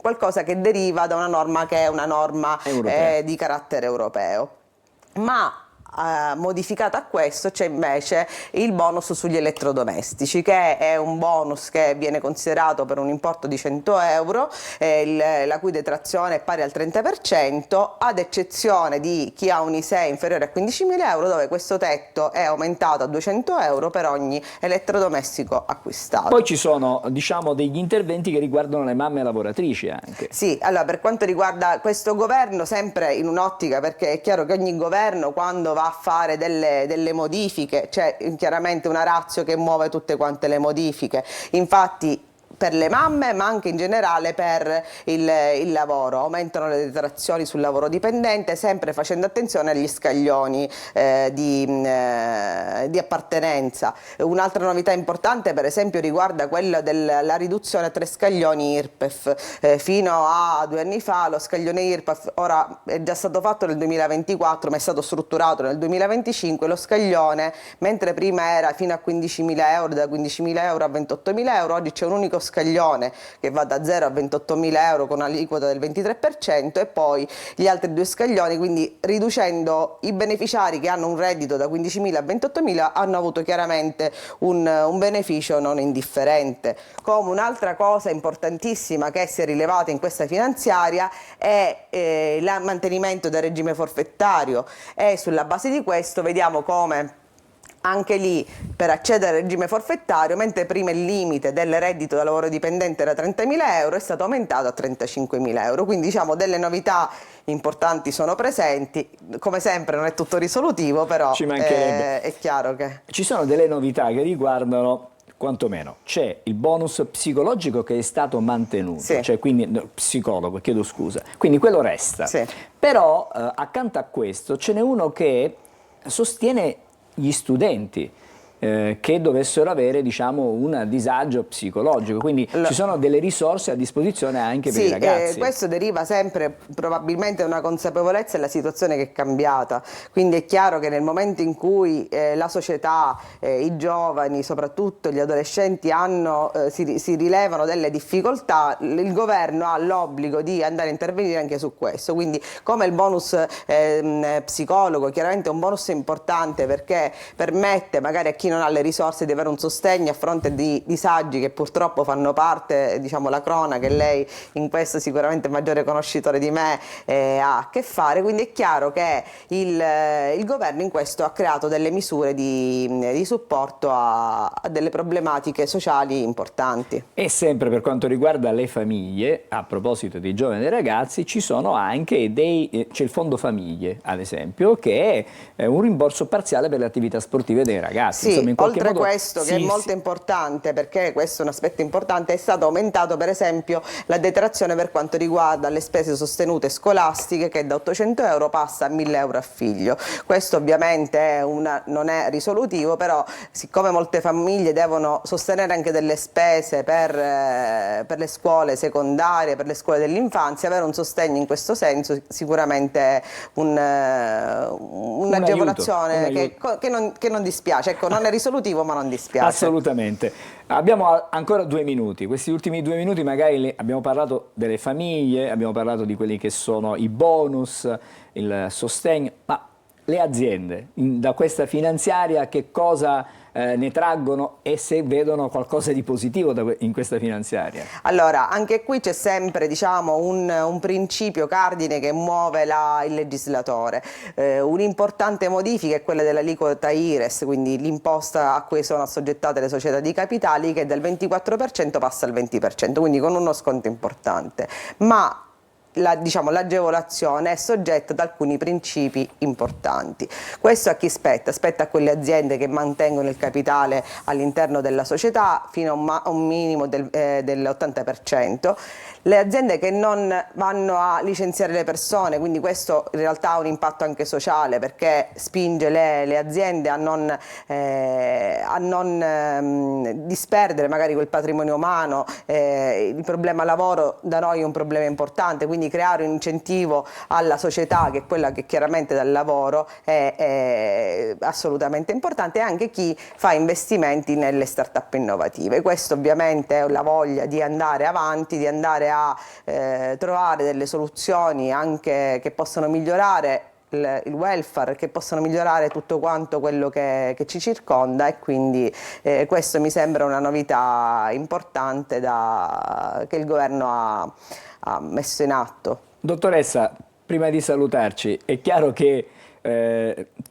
qualcosa che deriva da una norma che è una norma di carattere europeo. Ma modificato a questo c'è invece il bonus sugli elettrodomestici, che è un bonus che viene considerato per un importo di 100 euro, la cui detrazione è pari al 30%, ad eccezione di chi ha un ISEE inferiore a 15.000 euro, dove questo tetto è aumentato a 200 euro per ogni elettrodomestico acquistato. Poi ci sono, diciamo, degli interventi che riguardano le mamme lavoratrici anche. Sì, allora per quanto riguarda questo governo, sempre in un'ottica, perché è chiaro che ogni governo quando va a fare delle modifiche c'è chiaramente una ratio che muove tutte quante le modifiche. Infatti per le mamme, ma anche in generale per il lavoro, aumentano le detrazioni sul lavoro dipendente, sempre facendo attenzione agli scaglioni di appartenenza. Un'altra novità importante per esempio riguarda quella della riduzione a 3 scaglioni IRPEF. Fino a 2 anni fa lo scaglione IRPEF, ora è già stato fatto nel 2024 ma è stato strutturato nel 2025, lo scaglione, mentre prima era fino a 15.000 euro, da 15.000 euro a 28.000 euro, oggi c'è un unico scaglione che va da 0 a 28.000 euro con un'aliquota del 23%, e poi gli altri 2 scaglioni, quindi riducendo i beneficiari che hanno un reddito da 15.000 a 28.000 hanno avuto chiaramente un beneficio non indifferente. Come un'altra cosa importantissima che si è rilevata in questa finanziaria è il mantenimento del regime forfettario, e sulla base di questo vediamo come anche lì per accedere al regime forfettario, mentre prima il limite del reddito da lavoro dipendente era 30.000 euro, è stato aumentato a 35.000 euro. Quindi diciamo delle novità importanti sono presenti. Come sempre non è tutto risolutivo, però è chiaro che ci sono delle novità che riguardano, quantomeno c'è il bonus psicologico che è stato mantenuto, sì. Cioè quindi psicologo, chiedo scusa, quindi quello resta. Sì. Però accanto a questo ce n'è uno che sostiene gli studenti, che dovessero avere, diciamo, un disagio psicologico, quindi ci sono delle risorse a disposizione anche per i ragazzi. Questo deriva sempre probabilmente da una consapevolezza della situazione che è cambiata, quindi è chiaro che nel momento in cui la società, i giovani, soprattutto gli adolescenti si rilevano delle difficoltà, il governo ha l'obbligo di andare a intervenire anche su questo, quindi come il bonus psicologo, chiaramente è un bonus importante perché permette magari a chi non ha le risorse di avere un sostegno a fronte di disagi che purtroppo fanno parte, diciamo, la cronaca, e lei in questo sicuramente maggiore conoscitore di me ha a che fare, quindi è chiaro che il governo in questo ha creato delle misure di supporto a delle problematiche sociali importanti. E sempre per quanto riguarda le famiglie, a proposito dei giovani e dei ragazzi, ci sono anche c'è il fondo famiglie, ad esempio, che è un rimborso parziale per le attività sportive dei ragazzi. Sì, insomma, in qualche oltre modo, questo, che è molto importante, perché questo è un aspetto importante, è stato aumentato per esempio la detrazione per quanto riguarda le spese sostenute scolastiche, che da 800 euro passa a 1000 euro a figlio. Questo ovviamente non è risolutivo, però siccome molte famiglie devono sostenere anche delle spese per le scuole secondarie, per le scuole dell'infanzia, avere un sostegno in questo senso sicuramente è un'agevolazione che non dispiace. Ecco, non è risolutivo ma non dispiace. Assolutamente. Abbiamo ancora 2 minuti. Questi ultimi 2 minuti magari abbiamo parlato delle famiglie, abbiamo parlato di quelli che sono i bonus, il sostegno, ma le aziende da questa finanziaria che cosa ne traggono e se vedono qualcosa di positivo in questa finanziaria? Allora, anche qui c'è sempre, diciamo, un principio cardine che muove il legislatore. Un'importante modifica è quella dell'aliquota IRES, quindi l'imposta a cui sono assoggettate le società di capitali, che dal 24% passa al 20%, quindi con uno sconto importante. Ma l'agevolazione è soggetta ad alcuni principi importanti. Questo a chi spetta? Spetta a quelle aziende che mantengono il capitale all'interno della società fino a un minimo dell'80%. Le aziende che non vanno a licenziare le persone, quindi questo in realtà ha un impatto anche sociale, perché spinge le aziende a non disperdere magari quel patrimonio umano. Il problema lavoro da noi è un problema importante, quindi creare un incentivo alla società, che è quella che chiaramente dal lavoro è assolutamente importante, e anche chi fa investimenti nelle start-up innovative. Questo ovviamente è la voglia di andare avanti, di andare a trovare delle soluzioni anche che possono migliorare il welfare, che possono migliorare tutto quanto quello che ci circonda, e quindi questo mi sembra una novità importante che il governo ha messo in atto. Dottoressa, prima di salutarci, è chiaro che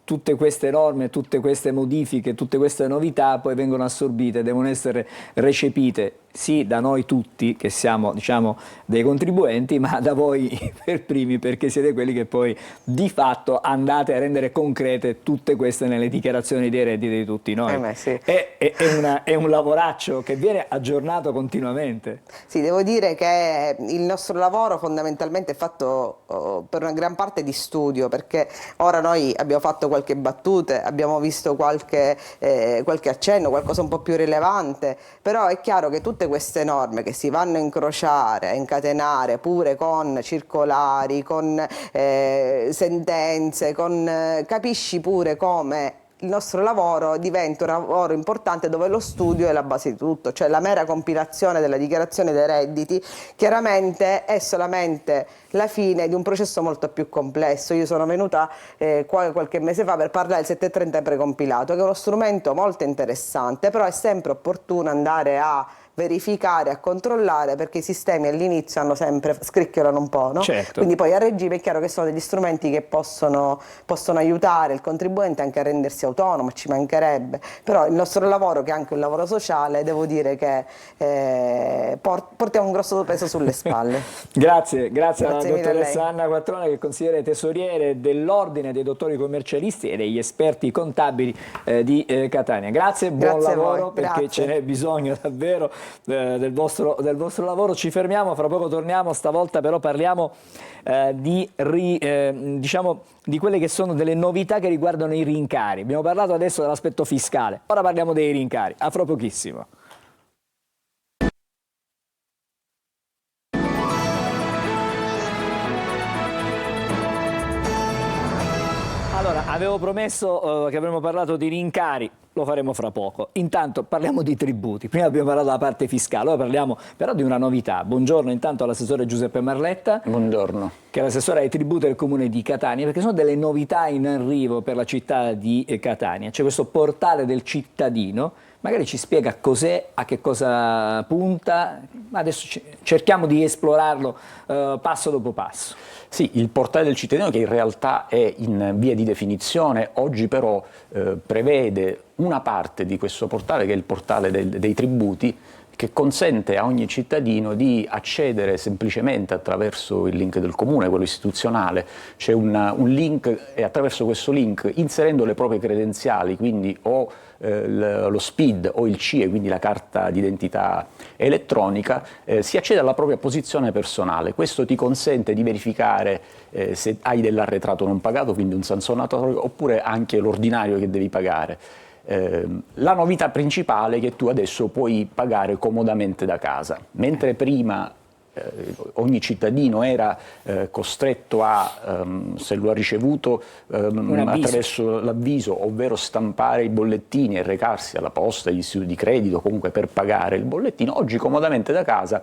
tutte queste norme, tutte queste modifiche, tutte queste novità poi vengono assorbite, devono essere recepite sì da noi tutti che siamo, diciamo, dei contribuenti, ma da voi per primi, perché siete quelli che poi di fatto andate a rendere concrete tutte queste nelle dichiarazioni dei redditi di tutti noi. Sì. È un lavoraccio che viene aggiornato continuamente. Sì, devo dire che il nostro lavoro fondamentalmente è fatto per una gran parte di studio, perché ora noi abbiamo fatto qualche battuta, abbiamo visto qualche accenno, qualcosa un po' più rilevante, però è chiaro che tutte queste norme che si vanno a incrociare, a incatenare pure con circolari, con sentenze, capisci pure come il nostro lavoro diventa un lavoro importante, dove lo studio è la base di tutto, cioè la mera compilazione della dichiarazione dei redditi chiaramente è solamente la fine di un processo molto più complesso. Io sono venuta qualche mese fa per parlare del 730 precompilato, che è uno strumento molto interessante, però è sempre opportuno andare a verificare, a controllare, perché i sistemi all'inizio hanno sempre scricchiolano un po', no? Certo. Quindi poi a regime è chiaro che sono degli strumenti che possono aiutare il contribuente anche a rendersi autonomo, ci mancherebbe, però il nostro lavoro, che è anche un lavoro sociale, devo dire che portiamo un grosso peso sulle spalle. Grazie alla dottoressa Anna Quattrone, che è consigliere tesoriere dell'Ordine dei dottori commercialisti e degli esperti contabili di Catania. Grazie, buon lavoro, perché ce n'è bisogno davvero del vostro lavoro. Ci fermiamo, fra poco torniamo, stavolta però parliamo diciamo, di quelle che sono delle novità che riguardano i rincari. Abbiamo parlato adesso dell'aspetto fiscale, ora parliamo dei rincari, a fra pochissimo. Allora, avevo promesso che avremmo parlato di rincari, lo faremo fra poco. Intanto parliamo di tributi. Prima abbiamo parlato della parte fiscale, ora parliamo però di una novità. Buongiorno intanto all'assessore Giuseppe Marletta. Buongiorno. Che è l'assessore ai tributi del Comune di Catania, perché sono delle novità in arrivo per la città di Catania. C'è questo portale del cittadino, magari ci spiega cos'è, a che cosa punta, ma adesso cerchiamo di esplorarlo passo dopo passo. Sì, il portale del cittadino, che in realtà è in via di definizione, oggi però prevede una parte di questo portale, che è il portale dei tributi, che consente a ogni cittadino di accedere semplicemente attraverso il link del comune, quello istituzionale. C'è un link e attraverso questo link, inserendo le proprie credenziali, quindi o lo SPID o il CIE, quindi la carta d'identità elettronica, si accede alla propria posizione personale. Questo ti consente di verificare se hai dell'arretrato non pagato, quindi un sanzionatorio, oppure anche l'ordinario che devi pagare. La novità principale è che tu adesso puoi pagare comodamente da casa, mentre prima ogni cittadino era costretto a, se lo ha ricevuto attraverso l'avviso, ovvero stampare i bollettini e recarsi alla posta, agli istituti di credito, comunque per pagare il bollettino. Oggi comodamente da casa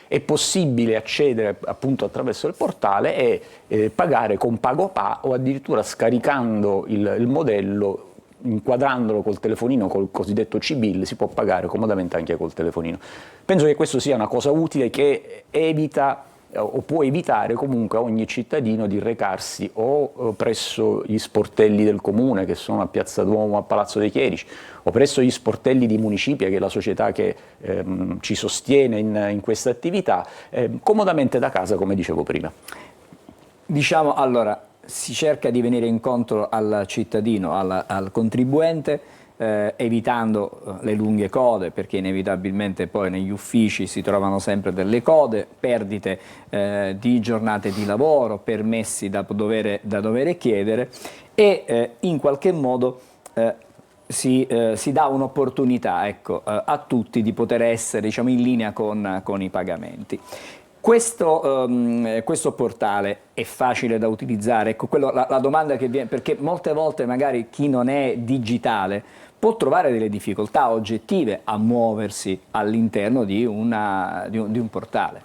è possibile accedere appunto attraverso il portale e pagare con PagoPA, o addirittura scaricando il modello, inquadrandolo col telefonino, col cosiddetto C-Bill, si può pagare comodamente anche col telefonino. Penso che questo sia una cosa utile, che evita o può evitare comunque a ogni cittadino di recarsi o presso gli sportelli del comune, che sono a Piazza Duomo, a Palazzo dei Chierici, o presso gli sportelli di Municipia, che è la società che ci sostiene in questa attività, comodamente da casa, come dicevo prima. Diciamo, allora, si cerca di venire incontro al cittadino, al contribuente, evitando le lunghe code, perché inevitabilmente poi negli uffici si trovano sempre delle code, perdite di giornate di lavoro, permessi da dover chiedere, e in qualche modo si dà un'opportunità, ecco, a tutti di poter essere, diciamo, in linea con i pagamenti. Questo portale è facile da utilizzare? Ecco, la domanda che viene, perché molte volte magari chi non è digitale può trovare delle difficoltà oggettive a muoversi all'interno di un portale.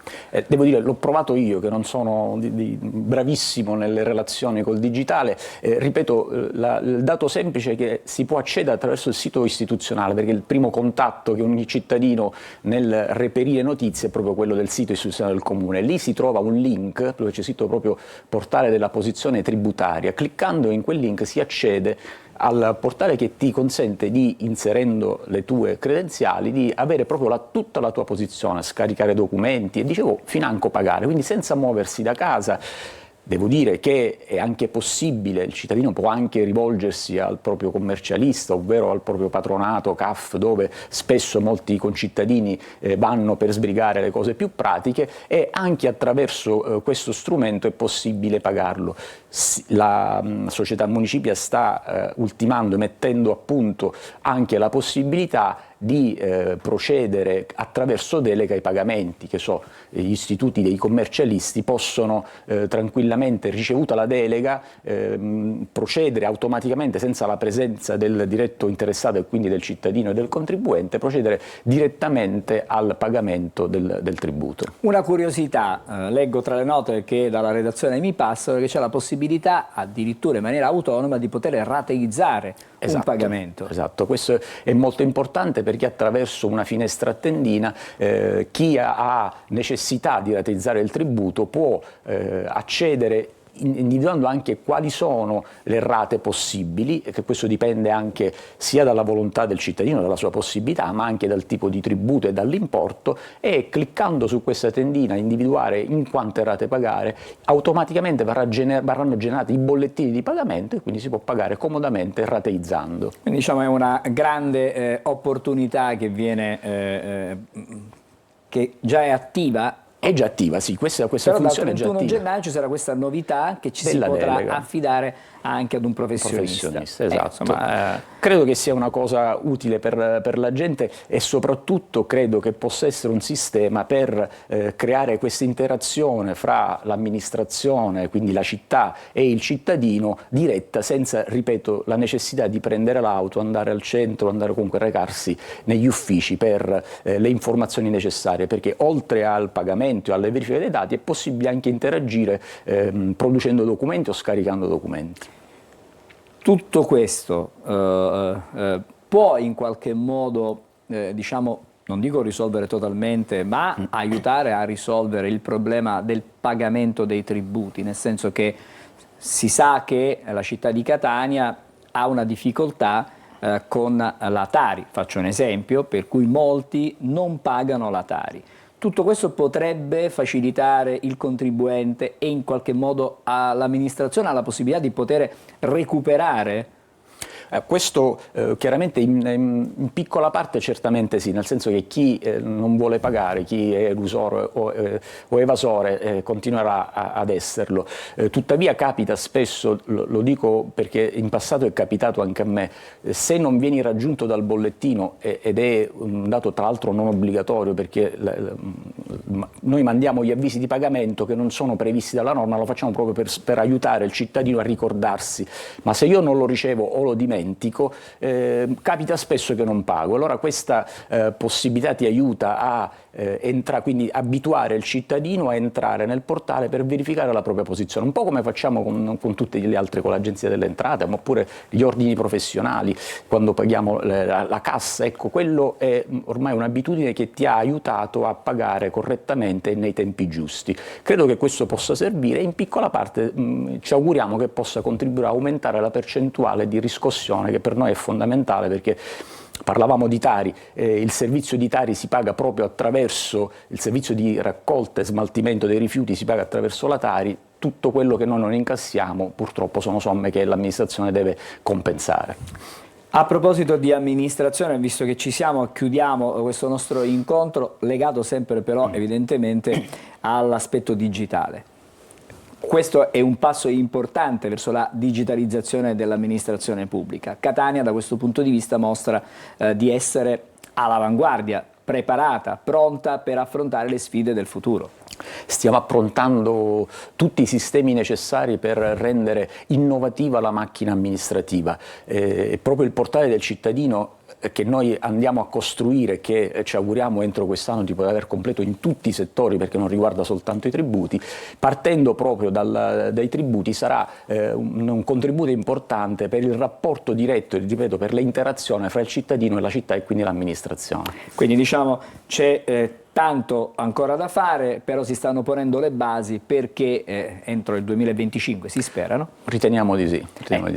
Devo dire, l'ho provato io, che non sono bravissimo nelle relazioni col digitale. Ripeto, il dato semplice è che si può accedere attraverso il sito istituzionale, perché il primo contatto che ogni cittadino nel reperire notizie è proprio quello del sito istituzionale del comune. Lì si trova un link, dove c'è scritto proprio portale della posizione tributaria. Cliccando in quel link si accede al portale, che ti consente di, inserendo le tue credenziali, di avere proprio tutta la tua posizione, scaricare documenti e, dicevo, financo pagare, quindi senza muoversi da casa. Devo dire che è anche possibile, il cittadino può anche rivolgersi al proprio commercialista, ovvero al proprio patronato, CAF, dove spesso molti concittadini vanno per sbrigare le cose più pratiche, e anche attraverso questo strumento è possibile pagarlo. La società Municipia sta ultimando e mettendo a punto anche la possibilità di procedere attraverso delega ai pagamenti, che gli istituti dei commercialisti possono tranquillamente, ricevuta la delega, procedere automaticamente, senza la presenza del diretto interessato e quindi del cittadino e del contribuente, procedere direttamente al pagamento del tributo. Una curiosità, leggo tra le note che dalla redazione mi passano, che c'è la possibilità addirittura in maniera autonoma di poter rateizzare un pagamento. Esatto, questo è molto importante, perché attraverso una finestra a tendina chi ha necessità di rateizzare il tributo può accedere individuando anche quali sono le rate possibili, e che questo dipende anche sia dalla volontà del cittadino, dalla sua possibilità, ma anche dal tipo di tributo e dall'importo, e cliccando su questa tendina individuare in quante rate pagare, automaticamente verranno generati i bollettini di pagamento e quindi si può pagare comodamente rateizzando. Quindi diciamo è una grande opportunità che viene, che già è attiva. È già attiva, sì, questa funzione è già attiva. Dal 31 gennaio ci sarà questa novità che ci si potrà affidare anche ad un professionista. Esatto. Credo che sia una cosa utile per la gente, e soprattutto credo che possa essere un sistema per creare questa interazione fra l'amministrazione, quindi la città, e il cittadino diretta, senza, ripeto, la necessità di prendere l'auto, andare al centro, andare comunque a recarsi negli uffici per le informazioni necessarie, perché oltre al pagamento e alle verifiche dei dati è possibile anche interagire producendo documenti o scaricando documenti. Tutto questo può in qualche modo, diciamo, non dico risolvere totalmente, ma aiutare a risolvere il problema del pagamento dei tributi, nel senso che si sa che la città di Catania ha una difficoltà con la Tari, faccio un esempio, per cui molti non pagano la Tari. Tutto questo potrebbe facilitare il contribuente e in qualche modo l'amministrazione ha la possibilità di poter recuperare? Questo chiaramente in piccola parte certamente sì, nel senso che chi non vuole pagare, chi è elusore o evasore continuerà ad esserlo. Tuttavia capita spesso, lo dico perché in passato è capitato anche a me, se non vieni raggiunto dal bollettino, ed è un dato tra l'altro non obbligatorio, perché noi mandiamo gli avvisi di pagamento che non sono previsti dalla norma, lo facciamo proprio per aiutare il cittadino a ricordarsi, ma se io non lo ricevo o lo dimentico, capita spesso che non pago. Allora questa possibilità ti aiuta a quindi abituare il cittadino a entrare nel portale per verificare la propria posizione, un po' come facciamo con tutte le altre, con l'Agenzia delle Entrate, ma oppure gli ordini professionali, quando paghiamo la cassa. Ecco, quello è ormai un'abitudine che ti ha aiutato a pagare correttamente e nei tempi giusti. Credo che questo possa servire e in piccola parte ci auguriamo che possa contribuire a aumentare la percentuale di riscossione, che per noi è fondamentale, perché parlavamo di Tari, il servizio di Tari si paga proprio attraverso il servizio di raccolta e smaltimento dei rifiuti, si paga attraverso la Tari. Tutto quello che noi non incassiamo purtroppo sono somme che l'amministrazione deve compensare. A proposito di amministrazione, visto che ci siamo, chiudiamo questo nostro incontro legato sempre però evidentemente all'aspetto digitale. Questo è un passo importante verso la digitalizzazione dell'amministrazione pubblica. Catania da questo punto di vista mostra di essere all'avanguardia, preparata, pronta per affrontare le sfide del futuro. Stiamo approntando tutti i sistemi necessari per rendere innovativa la macchina amministrativa. Proprio il portale del cittadino che noi andiamo a costruire, che ci auguriamo entro quest'anno di poter aver completo in tutti i settori, perché non riguarda soltanto i tributi, partendo proprio dai tributi sarà un contributo importante per il rapporto diretto, ripeto, per l'interazione fra il cittadino e la città e quindi l'amministrazione. Quindi diciamo c'è tanto ancora da fare, però si stanno ponendo le basi perché entro il 2025 si spera, no? Riteniamo di sì.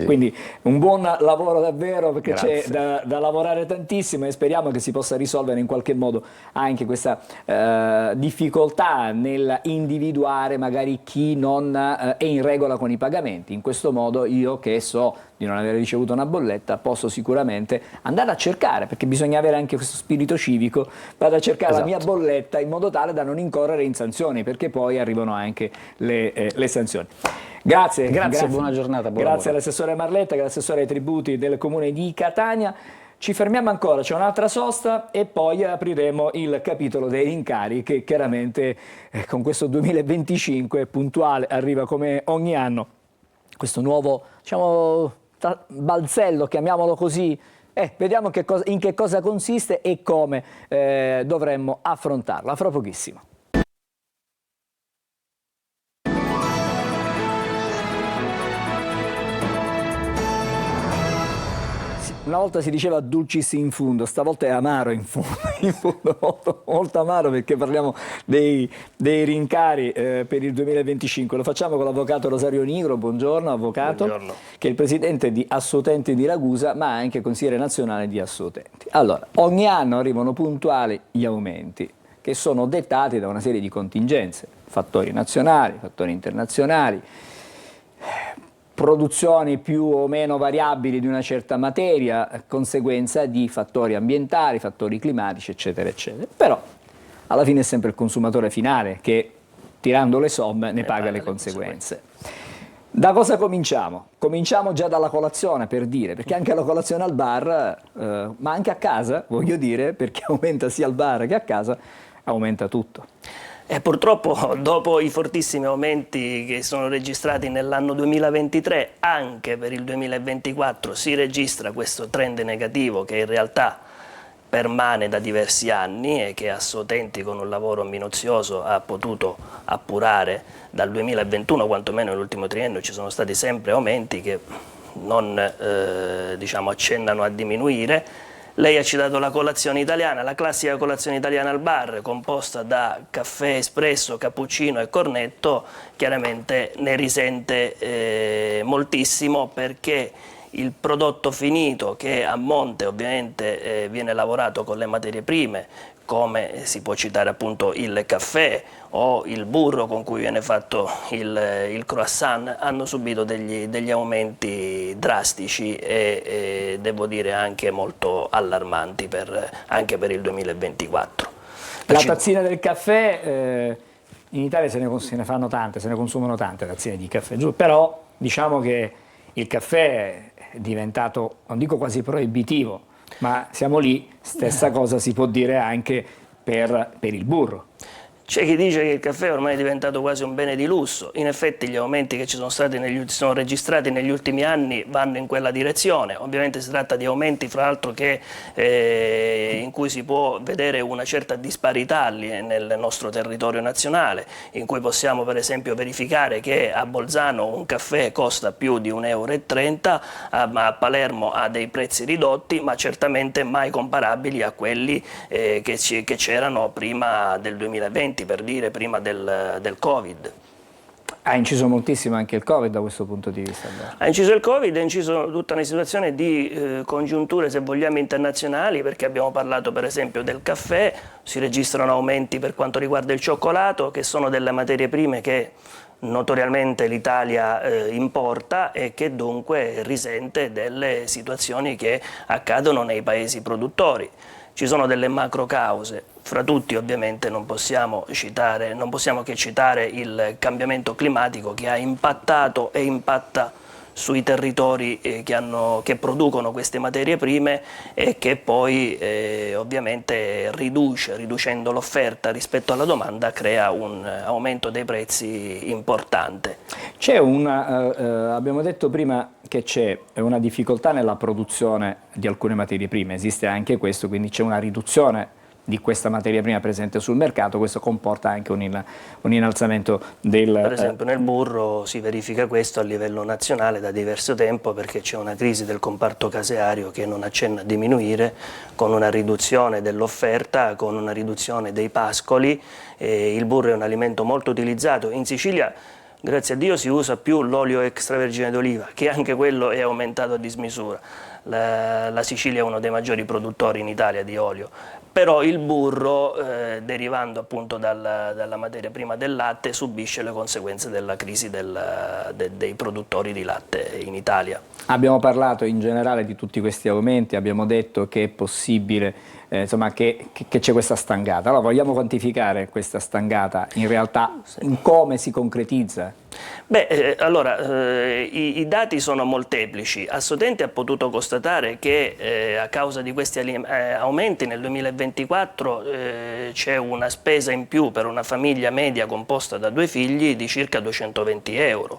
Quindi un buon lavoro davvero, perché Grazie. c'è da lavorare tantissimo e speriamo che si possa risolvere in qualche modo anche questa difficoltà nel individuare magari chi non è in regola con i pagamenti. In questo modo io, che so di non aver ricevuto una bolletta, posso sicuramente andare a cercare, perché bisogna avere anche questo spirito civico, vado a cercare la mia bolletta in modo tale da non incorrere in sanzioni, perché poi arrivano anche le sanzioni. Grazie, buona giornata. Grazie all'assessore Marletta, grazie all'assessore ai tributi del Comune di Catania. Ci fermiamo ancora, c'è un'altra sosta e poi apriremo il capitolo dei rincari, che chiaramente con questo 2025 puntuale arriva come ogni anno. Questo nuovo, diciamo, balzello, chiamiamolo così, vediamo in che cosa consiste e come dovremmo affrontarlo. Fra pochissimo. una volta si diceva dulcis in fundo, stavolta è amaro in fondo, molto, molto amaro, perché parliamo dei rincari per il 2025. Lo facciamo con l'avvocato Rosario Nigro. Buongiorno avvocato. Buongiorno. Che è il presidente di Assoutenti di Ragusa, ma anche consigliere nazionale di Assoutenti. Allora, ogni anno arrivano puntuali gli aumenti, che sono dettati da una serie di contingenze, fattori nazionali, fattori internazionali, produzioni più o meno variabili di una certa materia, conseguenza di fattori ambientali, fattori climatici, eccetera, eccetera. Però alla fine è sempre il consumatore finale che, tirando le somme, ne paga le conseguenze. Da cosa cominciamo? Cominciamo già dalla colazione, per dire, perché anche la colazione al bar, ma anche a casa, voglio dire, perché aumenta sia al bar che a casa, aumenta tutto. E purtroppo dopo i fortissimi aumenti che sono registrati nell'anno 2023, anche per il 2024 si registra questo trend negativo che in realtà permane da diversi anni e che Assoutenti con un lavoro minuzioso ha potuto appurare dal 2021, quantomeno nell'ultimo triennio ci sono stati sempre aumenti che non diciamo, accennano a diminuire. Lei ha citato la colazione italiana, la classica colazione italiana al bar, composta da caffè espresso, cappuccino e cornetto, chiaramente ne risente moltissimo, perché il prodotto finito, che a monte ovviamente viene lavorato con le materie prime, come si può citare appunto il caffè o il burro con cui viene fatto il croissant, hanno subito degli aumenti drastici e devo dire anche molto allarmanti anche per il 2024. La tazzina del caffè, in Italia se ne fanno tante, se ne consumano tante tazzine di caffè, però diciamo che il caffè è diventato, non dico quasi proibitivo, ma siamo lì, stessa cosa si può dire anche per il burro. C'è chi dice che il caffè ormai è diventato quasi un bene di lusso. In effetti gli aumenti che sono registrati negli ultimi anni vanno in quella direzione. Ovviamente si tratta di aumenti, fra l'altro, in cui si può vedere una certa disparità nel nostro territorio nazionale, in cui possiamo per esempio verificare che a Bolzano un caffè costa più di 1,30 €, a Palermo ha dei prezzi ridotti, ma certamente mai comparabili a quelli che c'erano prima del 2020. Per dire, prima del Covid. Ha inciso moltissimo anche il Covid da questo punto di vista. Ha inciso il Covid, ha inciso tutta una situazione di congiunture, se vogliamo, internazionali, perché abbiamo parlato per esempio del caffè, si registrano aumenti per quanto riguarda il cioccolato, che sono delle materie prime che notoriamente l'Italia importa e che dunque risente delle situazioni che accadono nei paesi produttori. Ci sono delle macro cause, fra tutti ovviamente non possiamo che citare il cambiamento climatico che ha impattato e impatta sui territori che producono queste materie prime e che poi ovviamente riducendo l'offerta rispetto alla domanda, crea un aumento dei prezzi importante. C'è abbiamo detto prima che c'è una difficoltà nella produzione di alcune materie prime, esiste anche questo, quindi c'è una riduzione di questa materia prima presente sul mercato, questo comporta anche un innalzamento del... Per esempio nel burro si verifica questo a livello nazionale da diverso tempo, perché c'è una crisi del comparto caseario che non accenna a diminuire, con una riduzione dell'offerta, con una riduzione dei pascoli. Il burro è un alimento molto utilizzato. In Sicilia, grazie a Dio, si usa più l'olio extravergine d'oliva, che anche quello è aumentato a dismisura. La Sicilia è uno dei maggiori produttori in Italia di olio, però il burro, derivando appunto dalla materia prima del latte, subisce le conseguenze della crisi dei produttori di latte in Italia. Abbiamo parlato in generale di tutti questi aumenti, abbiamo detto che è possibile, insomma, che c'è questa stangata. Allora vogliamo quantificare questa stangata in realtà, in come si concretizza? Beh, i dati sono molteplici. Assoutenti ha potuto constatare che a causa di questi aumenti nel 2024 c'è una spesa in più per una famiglia media composta da 2 figli di circa 220 €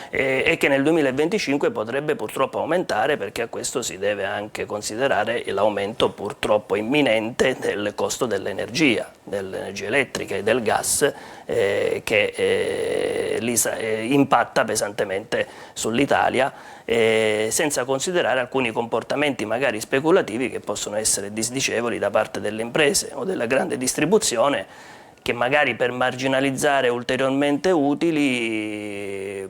e che nel 2025 potrebbe purtroppo aumentare, perché a questo si deve anche considerare l'aumento purtroppo imminente del costo dell'energia elettrica e del gas, che impatta pesantemente sull'Italia, senza considerare alcuni comportamenti magari speculativi che possono essere disdicevoli da parte delle imprese o della grande distribuzione, che magari per marginalizzare ulteriormente utili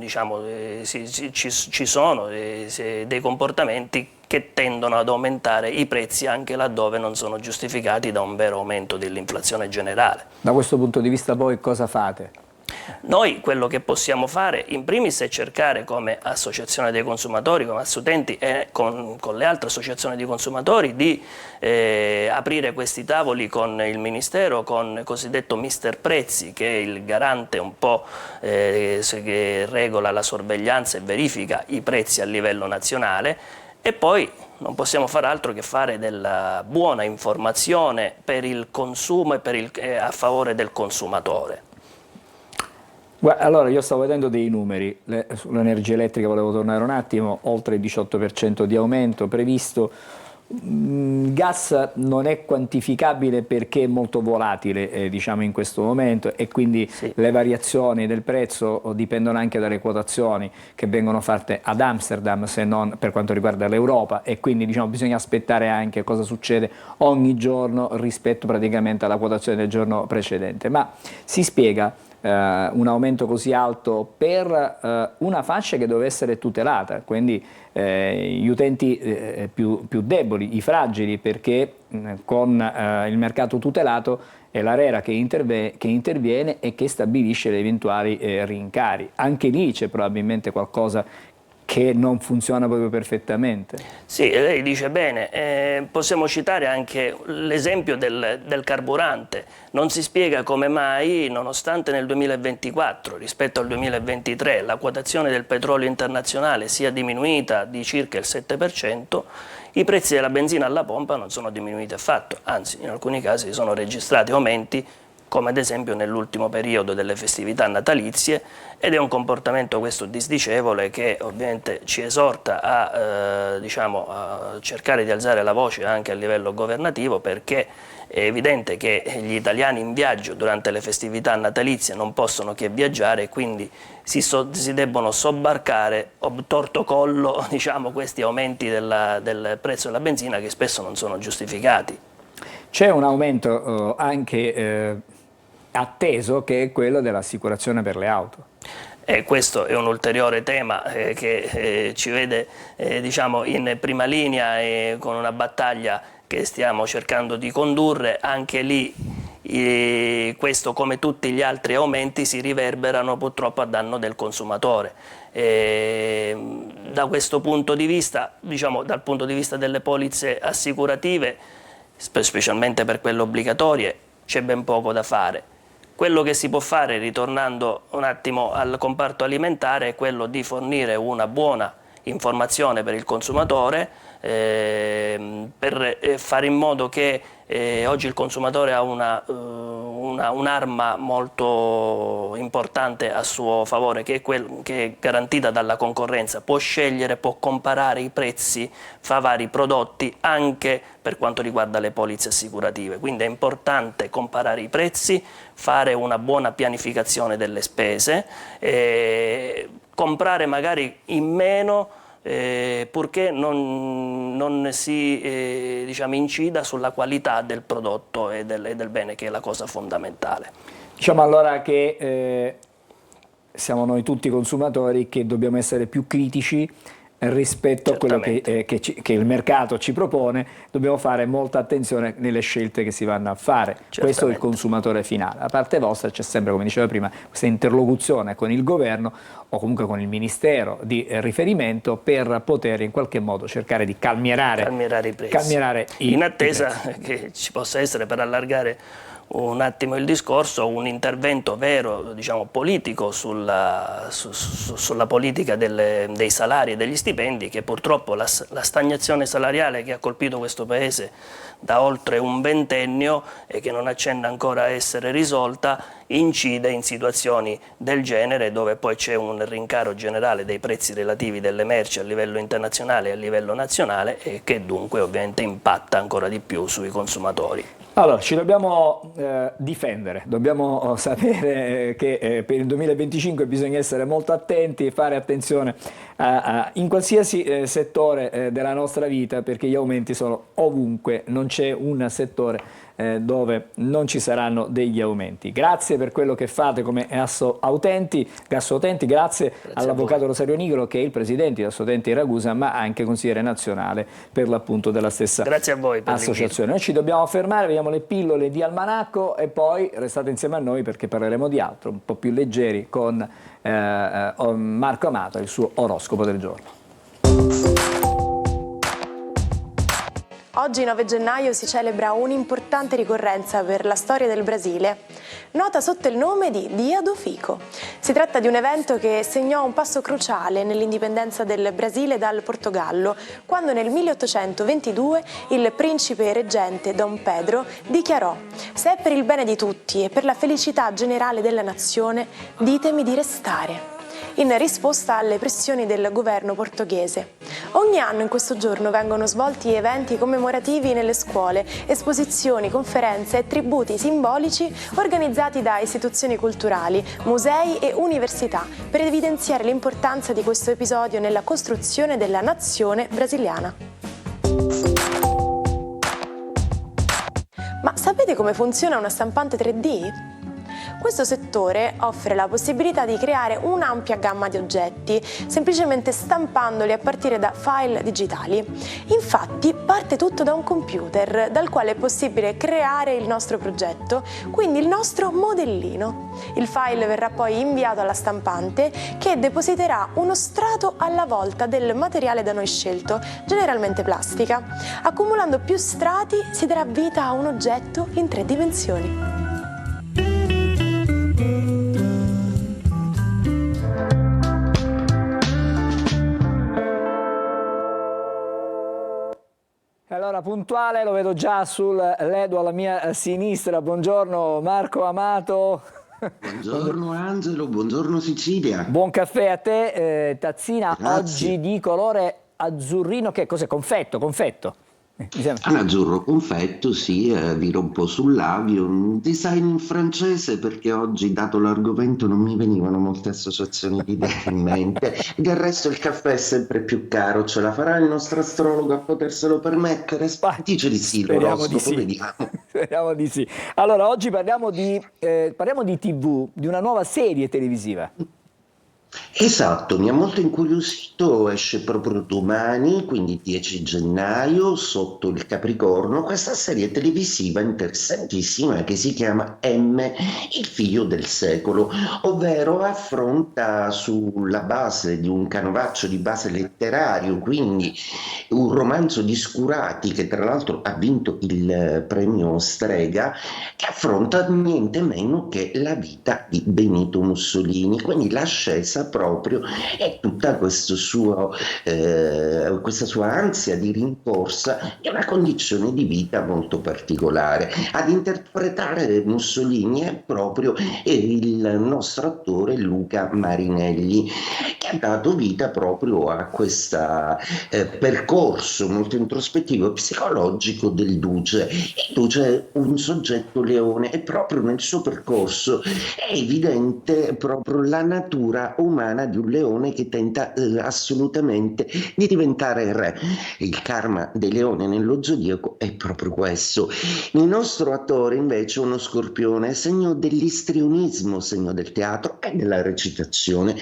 ci sono dei comportamenti che tendono ad aumentare i prezzi anche laddove non sono giustificati da un vero aumento dell'inflazione generale. Da questo punto di vista voi cosa fate? Noi quello che possiamo fare in primis è cercare, come associazione dei consumatori, come Assoutenti e con le altre associazioni di consumatori, di aprire questi tavoli con il Ministero, con il cosiddetto Mister Prezzi, che è il garante un po' che regola la sorveglianza e verifica i prezzi a livello nazionale, e poi non possiamo fare altro che fare della buona informazione per il consumo e a favore del consumatore. Allora, io stavo vedendo dei numeri, sull'energia elettrica volevo tornare un attimo, oltre il 18% di aumento previsto. Il gas non è quantificabile perché è molto volatile diciamo in questo momento, e quindi le variazioni del prezzo dipendono anche dalle quotazioni che vengono fatte ad Amsterdam, se non per quanto riguarda l'Europa, e quindi diciamo bisogna aspettare anche cosa succede ogni giorno rispetto praticamente alla quotazione del giorno precedente. Ma si spiega un aumento così alto per una fascia che deve essere tutelata, quindi gli utenti più deboli, i fragili, perché con il mercato tutelato è l'ARERA che interviene e che stabilisce le eventuali rincari. Anche lì c'è probabilmente qualcosa che non funziona proprio perfettamente. Sì, lei dice bene, possiamo citare anche l'esempio del carburante. Non si spiega come mai, nonostante nel 2024 rispetto al 2023 la quotazione del petrolio internazionale sia diminuita di circa il 7%, i prezzi della benzina alla pompa non sono diminuiti affatto, anzi in alcuni casi sono registrati aumenti, come ad esempio nell'ultimo periodo delle festività natalizie, ed è un comportamento questo disdicevole che ovviamente ci esorta a cercare di alzare la voce anche a livello governativo, perché è evidente che gli italiani in viaggio durante le festività natalizie non possono che viaggiare, e quindi si debbono sobbarcare obtorto collo questi aumenti del prezzo della benzina, che spesso non sono giustificati. C'è un aumento anche atteso, che è quello dell'assicurazione per le auto. Questo è un ulteriore tema che ci vede in prima linea, e con una battaglia che stiamo cercando di condurre. Anche lì questo, come tutti gli altri aumenti, si riverberano purtroppo a danno del consumatore. Da questo punto di vista, dal punto di vista delle polizze assicurative, specialmente per quelle obbligatorie, c'è ben poco da fare. Quello che si può fare, ritornando un attimo al comparto alimentare, è quello di fornire una buona informazione per il consumatore, per fare in modo che oggi il consumatore ha un'arma molto importante a suo favore, che è garantita dalla concorrenza. Può scegliere, può comparare i prezzi fra vari prodotti, anche per quanto riguarda le polizze assicurative. Quindi è importante comparare i prezzi, fare una buona pianificazione delle spese, comprare magari in meno, purché non si incida sulla qualità del prodotto e del bene, che è la cosa fondamentale. Diciamo allora che siamo noi tutti consumatori che dobbiamo essere più critici rispetto a quello che il mercato ci propone. Dobbiamo fare molta attenzione nelle scelte che si vanno a fare. Questo è il consumatore finale. Da parte vostra c'è sempre, come diceva prima, questa interlocuzione con il governo o comunque con il ministero di riferimento, per poter in qualche modo cercare di calmierare i prezzi. In attesa che ci possa essere, per allargare un attimo il discorso, un intervento vero, politico sulla politica dei salari e degli stipendi, che purtroppo la stagnazione salariale che ha colpito questo Paese da oltre un ventennio e che non accenna ancora a essere risolta, incide in situazioni del genere, dove poi c'è un rincaro generale dei prezzi relativi delle merci a livello internazionale e a livello nazionale, e che dunque ovviamente impatta ancora di più sui consumatori. Allora, ci dobbiamo difendere, dobbiamo sapere che per il 2025 bisogna essere molto attenti e fare attenzione in qualsiasi settore della nostra vita, perché gli aumenti sono ovunque, non c'è un settore dove non ci saranno degli aumenti. Grazie per quello che fate come Gassoutenti, grazie all'avvocato Rosario Nigro, che è il presidente di Gassoutenti Ragusa, ma anche consigliere nazionale per l'appunto della stessa associazione. Noi ci dobbiamo fermare, vediamo le pillole di Almanacco e poi restate insieme a noi perché parleremo di altro, un po' più leggeri, con Marco Amato e il suo oroscopo del giorno. Oggi 9 gennaio si celebra un'importante ricorrenza per la storia del Brasile, nota sotto il nome di Dia do Fico. Si tratta di un evento che segnò un passo cruciale nell'indipendenza del Brasile dal Portogallo, quando nel 1822 il principe reggente Dom Pedro dichiarò: «Se è per il bene di tutti e per la felicità generale della nazione, ditemi di restare», in risposta alle pressioni del governo portoghese. Ogni anno in questo giorno vengono svolti eventi commemorativi nelle scuole, esposizioni, conferenze e tributi simbolici organizzati da istituzioni culturali, musei e università per evidenziare l'importanza di questo episodio nella costruzione della nazione brasiliana. Ma sapete come funziona una stampante 3D? Questo settore offre la possibilità di creare un'ampia gamma di oggetti, semplicemente stampandoli a partire da file digitali. Infatti parte tutto da un computer, dal quale è possibile creare il nostro progetto, quindi il nostro modellino. Il file verrà poi inviato alla stampante, che depositerà uno strato alla volta del materiale da noi scelto, generalmente plastica. Accumulando più strati si darà vita a un oggetto in 3 dimensioni. Allora, puntuale, lo vedo già sul ledo alla mia sinistra. Buongiorno Marco Amato. Buongiorno Angelo, buongiorno Sicilia. Buon caffè a te, tazzina. Grazie. Oggi di colore azzurrino, che cos'è? Confetto. Un azzurro confetto, sì, viro un po' sul labio, un design in francese, perché oggi, dato l'argomento, non mi venivano molte associazioni di idee in mente. Del resto il caffè è sempre più caro, ce la farà il nostro astrologo a poterselo permettere? Dice di sì, l'oroscopo, vediamo. Speriamo di sì. Allora, oggi parliamo di TV, di una nuova serie televisiva. Esatto, mi ha molto incuriosito, esce proprio domani, quindi 10 gennaio, sotto il Capricorno, questa serie televisiva interessantissima che si chiama M, il figlio del secolo, ovvero affronta sulla base di un canovaccio di base letterario, quindi un romanzo di Scurati, che tra l'altro ha vinto il premio Strega, che affronta niente meno che la vita di Benito Mussolini, quindi l'ascesa proprio e tutta questa sua ansia di rincorsa di una condizione di vita molto particolare. Ad interpretare Mussolini è proprio il nostro attore Luca Marinelli, che ha dato vita proprio a questo percorso molto introspettivo e psicologico del Duce. Il Duce è un soggetto leone e proprio nel suo percorso è evidente proprio la natura umana di un leone che tenta assolutamente di diventare re. Il karma dei leoni nello zodiaco è proprio questo. Il nostro attore invece è uno scorpione, segno dell'istrionismo, segno del teatro e della recitazione.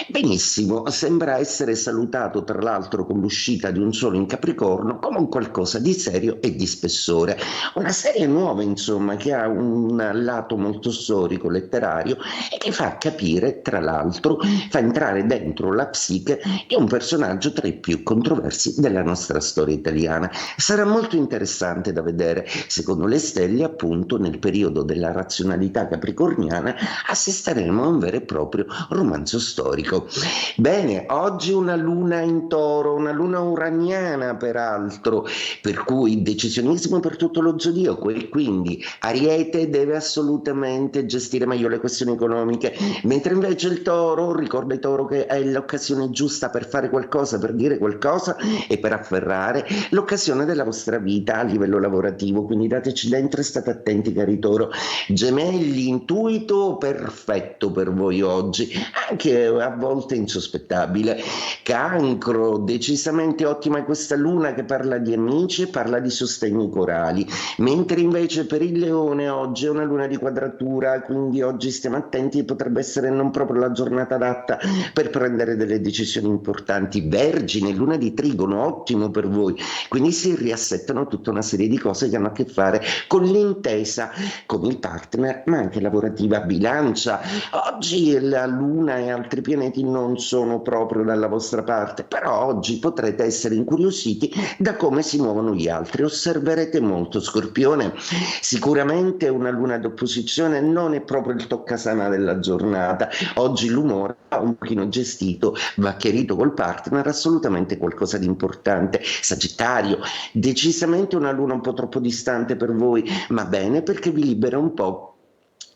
Benissimo, sembra essere salutato tra l'altro con l'uscita di un sole in Capricorno come un qualcosa di serio e di spessore. Una serie nuova, insomma, che ha un lato molto storico, letterario, e che fa capire, tra l'altro, fa entrare dentro la psiche di un personaggio tra i più controversi della nostra storia italiana. Sarà molto interessante da vedere. Secondo le stelle, appunto, nel periodo della razionalità capricorniana assisteremo a un vero e proprio romanzo storico. Bene, oggi una luna in Toro, una luna uraniana peraltro, per cui decisionismo per tutto lo zodiaco, e quindi Ariete deve assolutamente gestire meglio le questioni economiche, mentre invece il Toro, ricorda il Toro che è l'occasione giusta per fare qualcosa, per dire qualcosa e per afferrare l'occasione della vostra vita a livello lavorativo, quindi dateci dentro e state attenti, cari Toro. Gemelli, intuito perfetto per voi oggi, anche a volte insospettabile. Cancro, decisamente ottima questa luna che parla di amici e parla di sostegni corali, mentre invece per il Leone oggi è una luna di quadratura, quindi oggi stiamo attenti, potrebbe essere non proprio la giornata adatta per prendere delle decisioni importanti. Vergine, luna di Trigono, ottimo per voi, quindi si riassettano tutta una serie di cose che hanno a che fare con l'intesa con il partner, ma anche lavorativa. Bilancia, oggi la luna e altri pianeti non sono proprio dalla vostra parte, però oggi potrete essere incuriositi da come si muovono gli altri, osserverete molto. Scorpione, sicuramente una luna d'opposizione non è proprio il toccasana della giornata, oggi l'umore va un pochino gestito, va chiarito col partner, assolutamente qualcosa di importante. Sagittario, decisamente una luna un po' troppo distante per voi, ma bene, perché vi libera un po'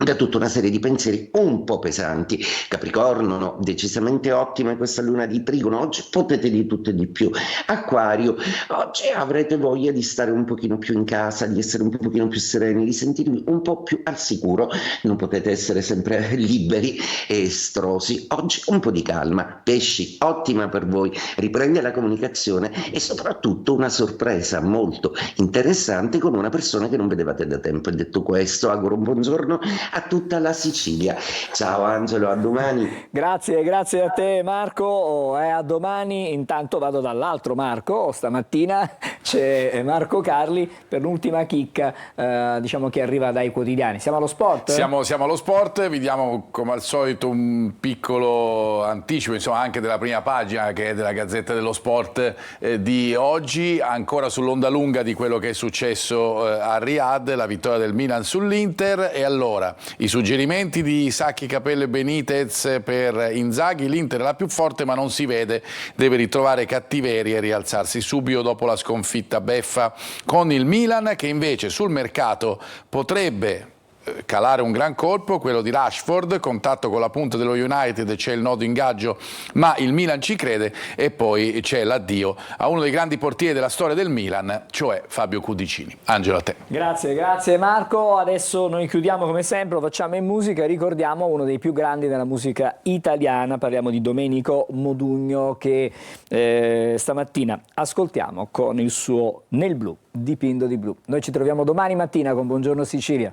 da tutta una serie di pensieri un po' pesanti. Capricorno, no, decisamente ottima questa luna di Trigono, oggi potete di tutto e di più. Acquario, oggi avrete voglia di stare un pochino più in casa, di essere un pochino più sereni, di sentirvi un po' più al sicuro, non potete essere sempre liberi e estrosi, oggi un po' di calma. Pesci, ottima per voi, riprende la comunicazione e soprattutto una sorpresa molto interessante con una persona che non vedevate da tempo. E detto questo, auguro un buongiorno a tutta la Sicilia. Ciao Angelo, a domani. Grazie a te Marco, a domani. Intanto vado dall'altro Marco, stamattina c'è Marco Carli per l'ultima chicca, diciamo, che arriva dai quotidiani. Siamo allo sport? Siamo allo sport, vi diamo come al solito un piccolo anticipo, insomma, anche della prima pagina che è della Gazzetta dello Sport di oggi, ancora sull'onda lunga di quello che è successo a Riyadh, la vittoria del Milan sull'Inter. E allora i suggerimenti di Sacchi, Capello e Benitez per Inzaghi: l'Inter è la più forte ma non si vede, deve ritrovare cattiveria e rialzarsi subito dopo la sconfitta beffa con il Milan, che invece sul mercato potrebbe calare un gran colpo, quello di Rashford, contatto con la punta dello United, c'è il nodo ingaggio ma il Milan ci crede, e poi c'è l'addio a uno dei grandi portieri della storia del Milan, cioè Fabio Cudicini. Angelo, a te. Grazie Marco. Adesso noi chiudiamo come sempre, lo facciamo in musica, ricordiamo uno dei più grandi della musica italiana, parliamo di Domenico Modugno, che stamattina ascoltiamo con il suo Nel blu, dipinto di blu. Noi ci troviamo domani mattina con Buongiorno Sicilia.